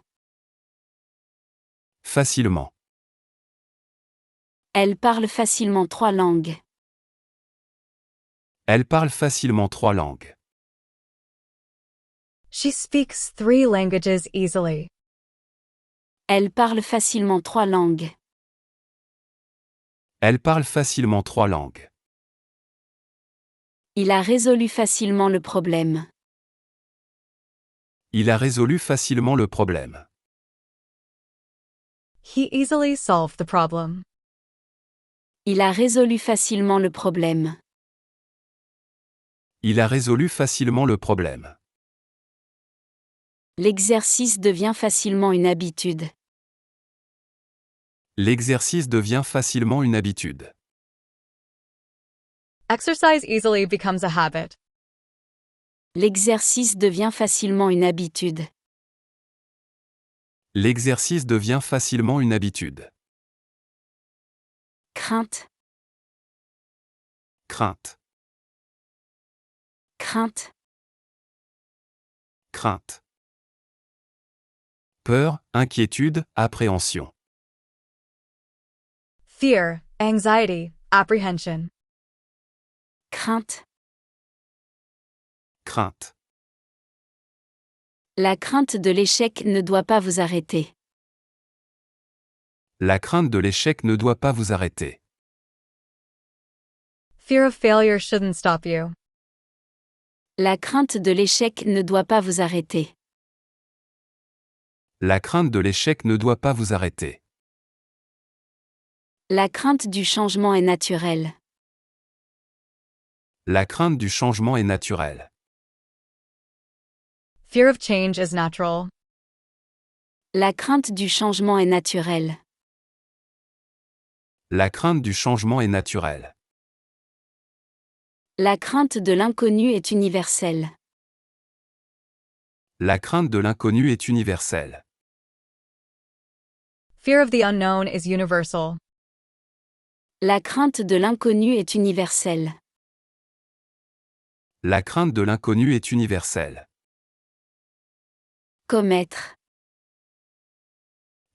Facilement. Elle parle facilement 3 langues. Elle parle facilement 3 langues. She speaks 3 languages easily. Elle parle facilement 3 langues. Elle parle facilement 3 langues. Il a résolu facilement le problème. Il a résolu facilement le problème. He easily solved the problem. Il a résolu facilement le problème. Il a résolu facilement le problème. L'exercice devient facilement une habitude. L'exercice devient facilement une habitude. Exercise easily becomes a habit. L'exercice devient facilement une habitude. L'exercice devient facilement une habitude. Crainte, Crainte. crainte. Crainte. Peur, inquiétude, appréhension. Fear, anxiety, apprehension. Crainte. Crainte. La crainte de l'échec ne doit pas vous arrêter. La crainte de l'échec ne doit pas vous arrêter. Fear of failure shouldn't stop you. La crainte de l'échec ne doit pas vous arrêter. La crainte de l'échec ne doit pas vous arrêter. La crainte du changement est naturelle. La crainte du changement est naturelle. Fear of change is natural. La crainte du changement est naturelle. La crainte du changement est naturelle. La crainte de l'inconnu est universelle. La crainte de l'inconnu est universelle. Fear of the unknown is universal. La crainte de l'inconnu est universelle. La crainte de l'inconnu est universelle. Commettre.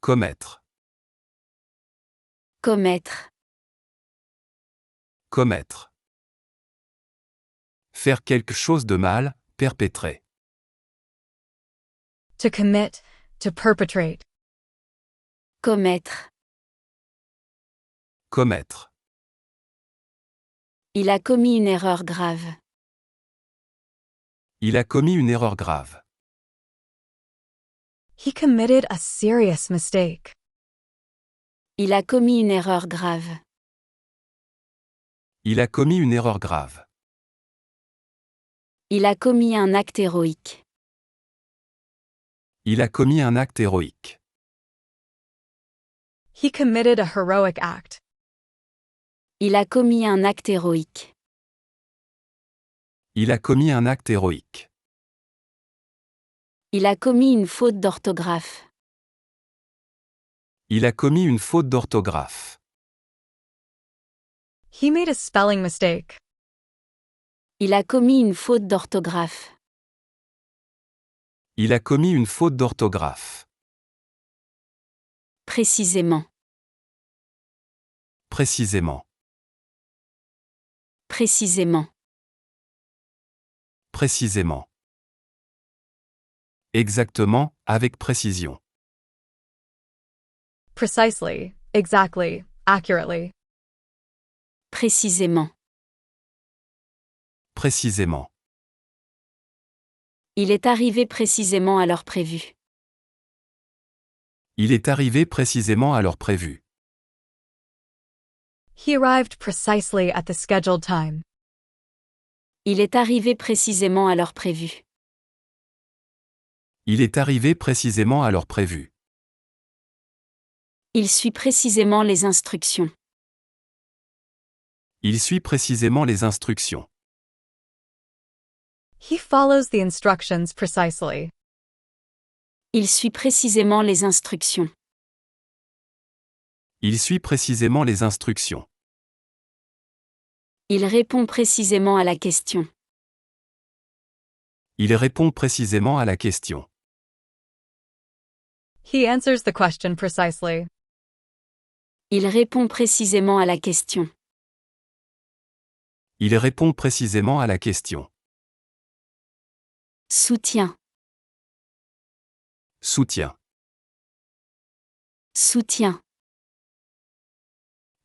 Commettre. Commettre. Commettre. Faire quelque chose de mal, perpétrer. To commit, to perpetrate. Commettre. Commettre. Il a commis une erreur grave. Il a commis une erreur grave. He committed a serious mistake. Il a commis une erreur grave. Il a commis une erreur grave. Il a commis un acte héroïque. Il a commis un acte héroïque. He committed a heroic act. Il a commis un acte héroïque. Il a commis un acte héroïque. Il a commis une faute d'orthographe. Il a commis une faute d'orthographe. He made a spelling mistake. Il a commis une faute d'orthographe. Il a commis une faute d'orthographe. Précisément. Précisément. Précisément. Précisément. Exactement, avec précision. Precisely, exactly, accurately. Précisément. Précisément. Il est arrivé précisément à l'heure prévue. Il est arrivé précisément à l'heure prévue. He arrived precisely at the scheduled time. Il est arrivé précisément à l'heure prévue. Il est arrivé précisément à l'heure prévue. Il suit précisément les instructions. Il suit précisément les instructions. He follows the instructions precisely. Il suit précisément les instructions. Il suit précisément les instructions. Il répond précisément à la question. Il répond précisément à la question. He answers the question precisely. Il répond précisément à la question. Il répond précisément à la question. Soutien. Soutien. Soutien.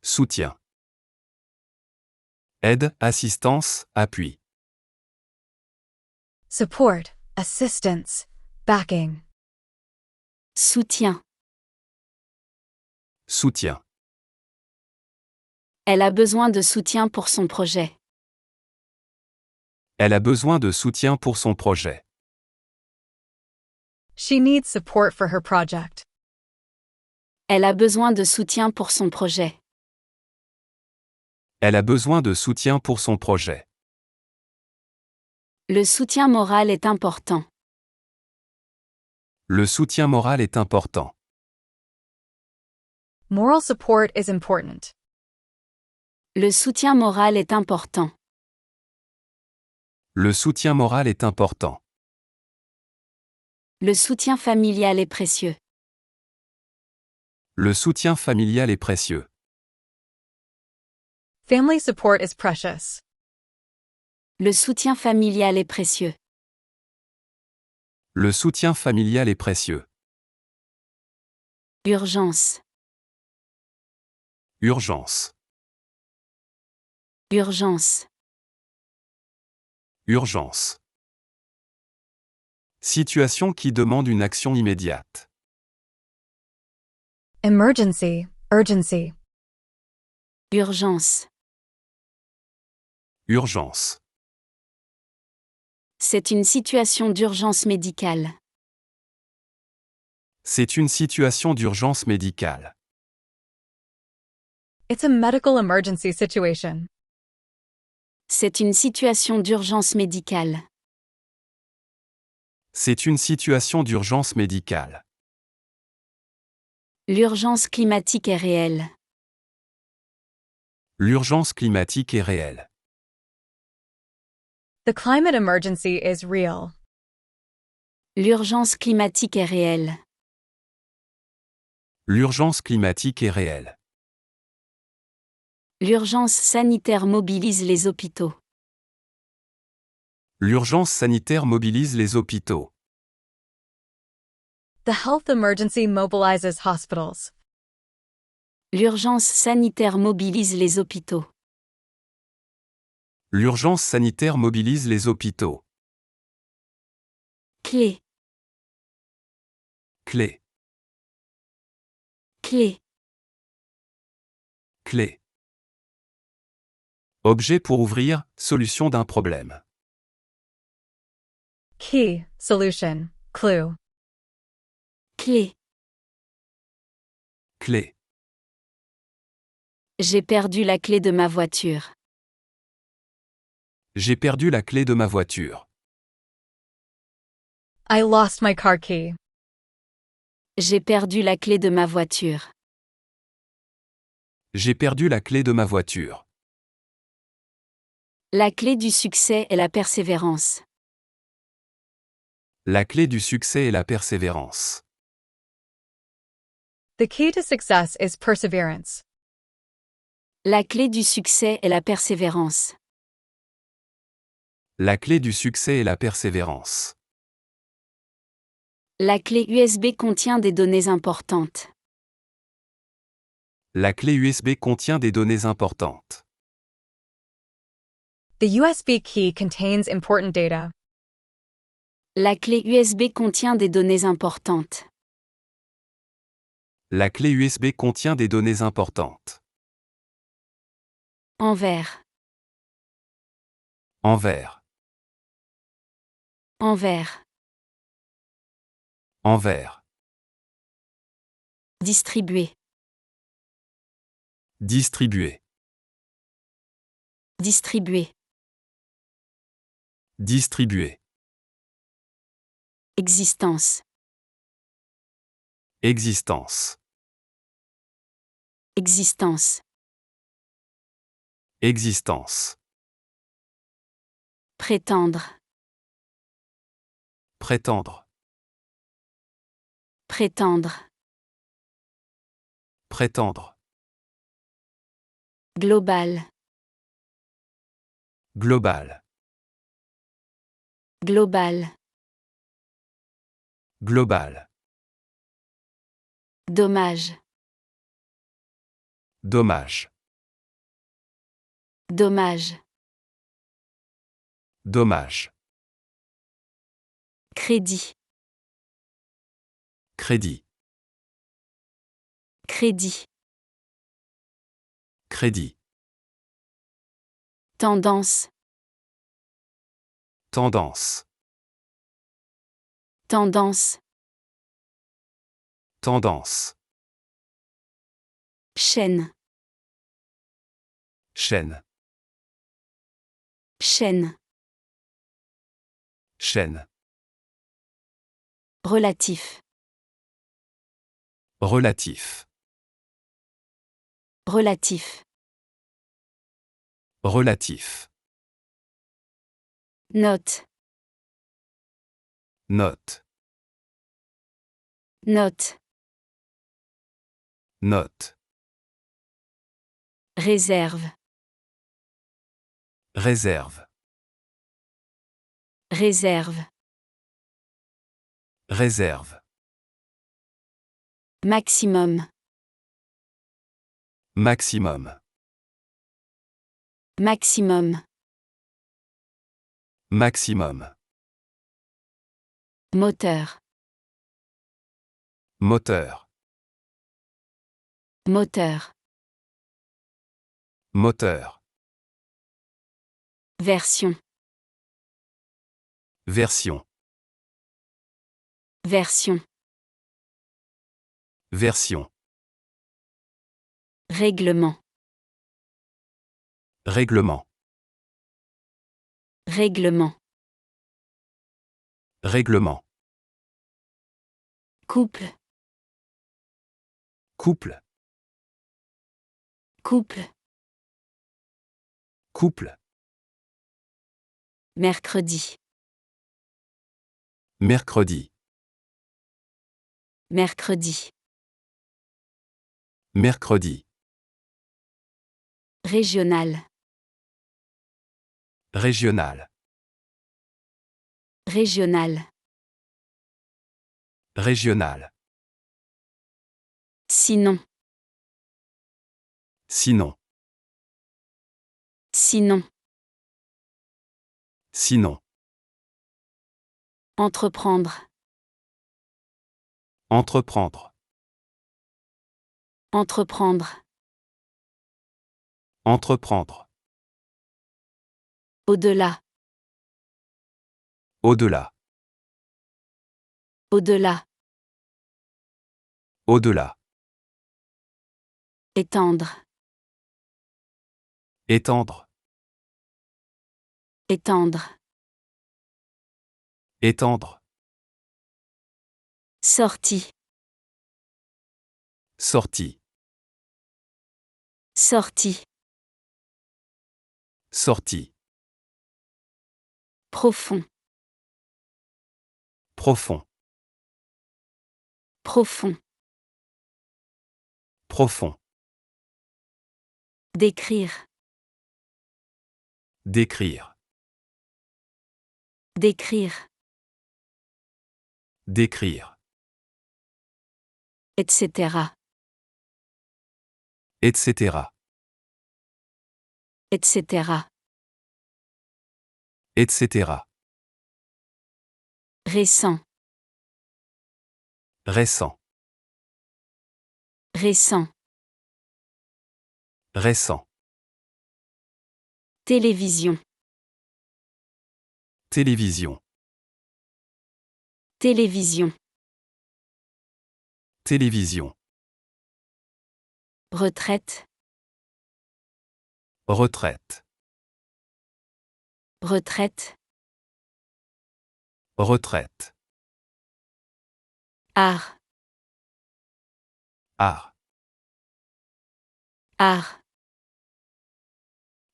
Soutien. Aide, assistance, appui. Support, assistance, backing. Soutien. Soutien. Elle a besoin de soutien pour son projet. Elle a besoin de soutien pour son projet. She needs support for her project. Elle a besoin de soutien pour son projet. Elle a besoin de soutien pour son projet. Le soutien moral est important. Le soutien moral est important. Moral support is important. Le soutien moral est important. Le soutien moral est important. Le soutien familial est précieux. Le soutien familial est précieux. Family support is precious. Le soutien familial est précieux. Le soutien familial est précieux. Urgence. Urgence. Urgence. Urgence. Situation qui demande une action immédiate. Emergency, urgency. Urgence. Urgence. C'est une situation d'urgence médicale. C'est une situation d'urgence médicale. It's a medical emergency situation. C'est une situation d'urgence médicale. C'est une situation d'urgence médicale. L'urgence climatique est réelle. L'urgence climatique est réelle. The climate emergency is real. L'urgence climatique est réelle. L'urgence climatique est réelle. L'urgence sanitaire mobilise les hôpitaux. L'urgence sanitaire mobilise les hôpitaux. The health emergency mobilizes hospitals. L'urgence sanitaire mobilise les hôpitaux. L'urgence sanitaire mobilise les hôpitaux. Clé. Clé. Clé. Clé. Objet pour ouvrir, solution d'un problème. Key, solution, clue. Clé. Clé. J'ai perdu la clé de ma voiture. J'ai perdu la clé de ma voiture. I lost my car key. J'ai perdu la clé de ma voiture. J'ai perdu la clé de ma voiture. La clé du succès est la persévérance. La clé du succès est la persévérance. The key to success is perseverance. La clé du succès est la persévérance. La clé du succès est la persévérance. La clé USB contient des données importantes. La clé USB contient des données importantes. The USB key contains important data. La clé USB contient des données importantes. La clé USB contient des données importantes. Envers. Envers. Envers. Envers. Distribuer. Distribuer. Distribuer. Distribuer. Existence. Existence. Existence. Existence. Prétendre. Prétendre. Prétendre. Prétendre. Global. Global. Global. Global. Dommage. Dommage. Dommage. Dommage. Crédit. Crédit. Crédit. Crédit. Tendance. Tendance. Tendance. Tendance. Chaîne. Chaîne. Chaîne. Chaîne. Relatif. Relatif. Relatif. Relatif. Note. Note. Note. Note. Réserve. Réserve. Réserve. Réserve. Maximum. Maximum. Maximum. Maximum. Moteur. Moteur. Moteur. Moteur. Version. Version. Version. Version. Règlement. Règlement. Règlement. Règlement. Couple. Couple. couple, Couple. mercredi, Mercredi. mercredi, Mercredi. régional, Régional. régional, Régional. sinon, Sinon. sinon, Sinon. entreprendre, Entreprendre. entreprendre, Entreprendre. au-delà, Au-delà. au-delà, Au-delà. étendre, Étendre. étendre, Étendre. sortie, Sortie. sortie, Sortie. profond, Profond. profond, Profond. décrire, Décrire. décrire, Décrire. etc., Etc. etc., Etc. récent, Récent. récent, Récent. télévision, Télévision. télévision, Télévision. retraite, Retraite. retraite, Retraite. art, Art. art,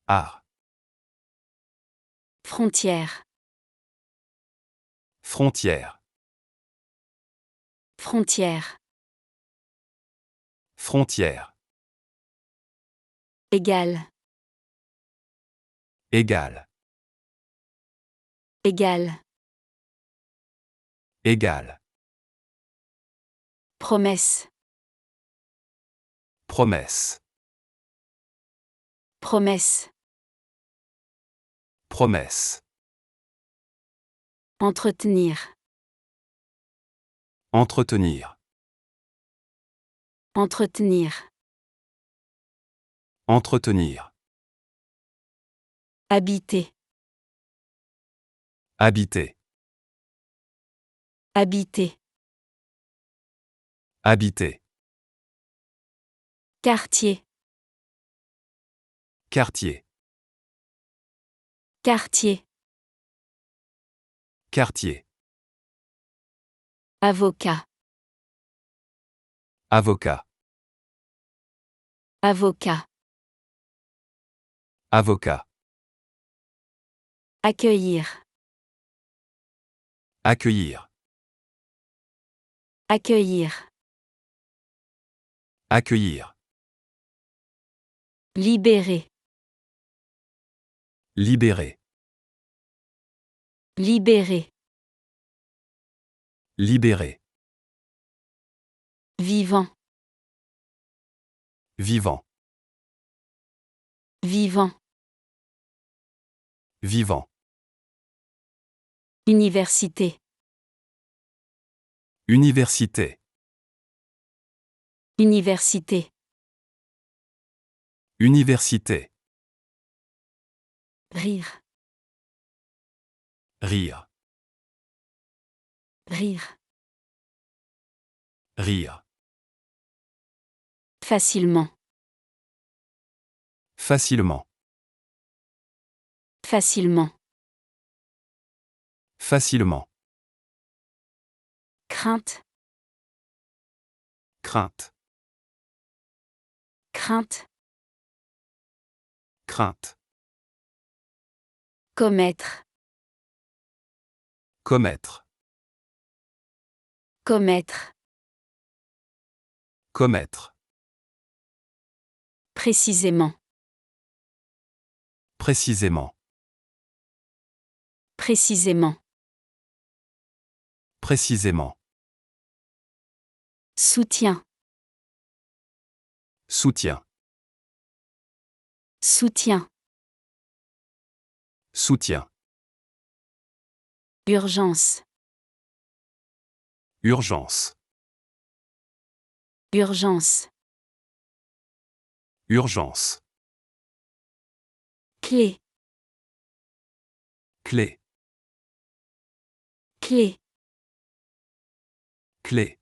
Art. frontière, Frontière. frontière, Frontière. égal, Égal. égal, Égal. promesse, Promesse. promesse, Promesse. entretenir, Entretenir. entretenir, Entretenir. habiter, Habiter. habiter, Habiter. quartier, Quartier. quartier, Quartier. avocat, Avocat. avocat, Avocat. accueillir, Accueillir. accueillir, Accueillir. libérer, Libérer. libérer, Libérer. vivant, Vivant. vivant, Vivant. université, Université. université, Université. rire, Rire. rire, Rire. facilement, Facilement. facilement, Facilement. crainte, Crainte. Crainte. Crainte. Commettre. Commettre. Commettre. Commettre. Précisément. Précisément. Précisément. Précisément. Soutien. Soutien. Soutien. Soutien. Urgence. Urgence. Urgence. Urgence. Clé. Clé. Clé. Clé.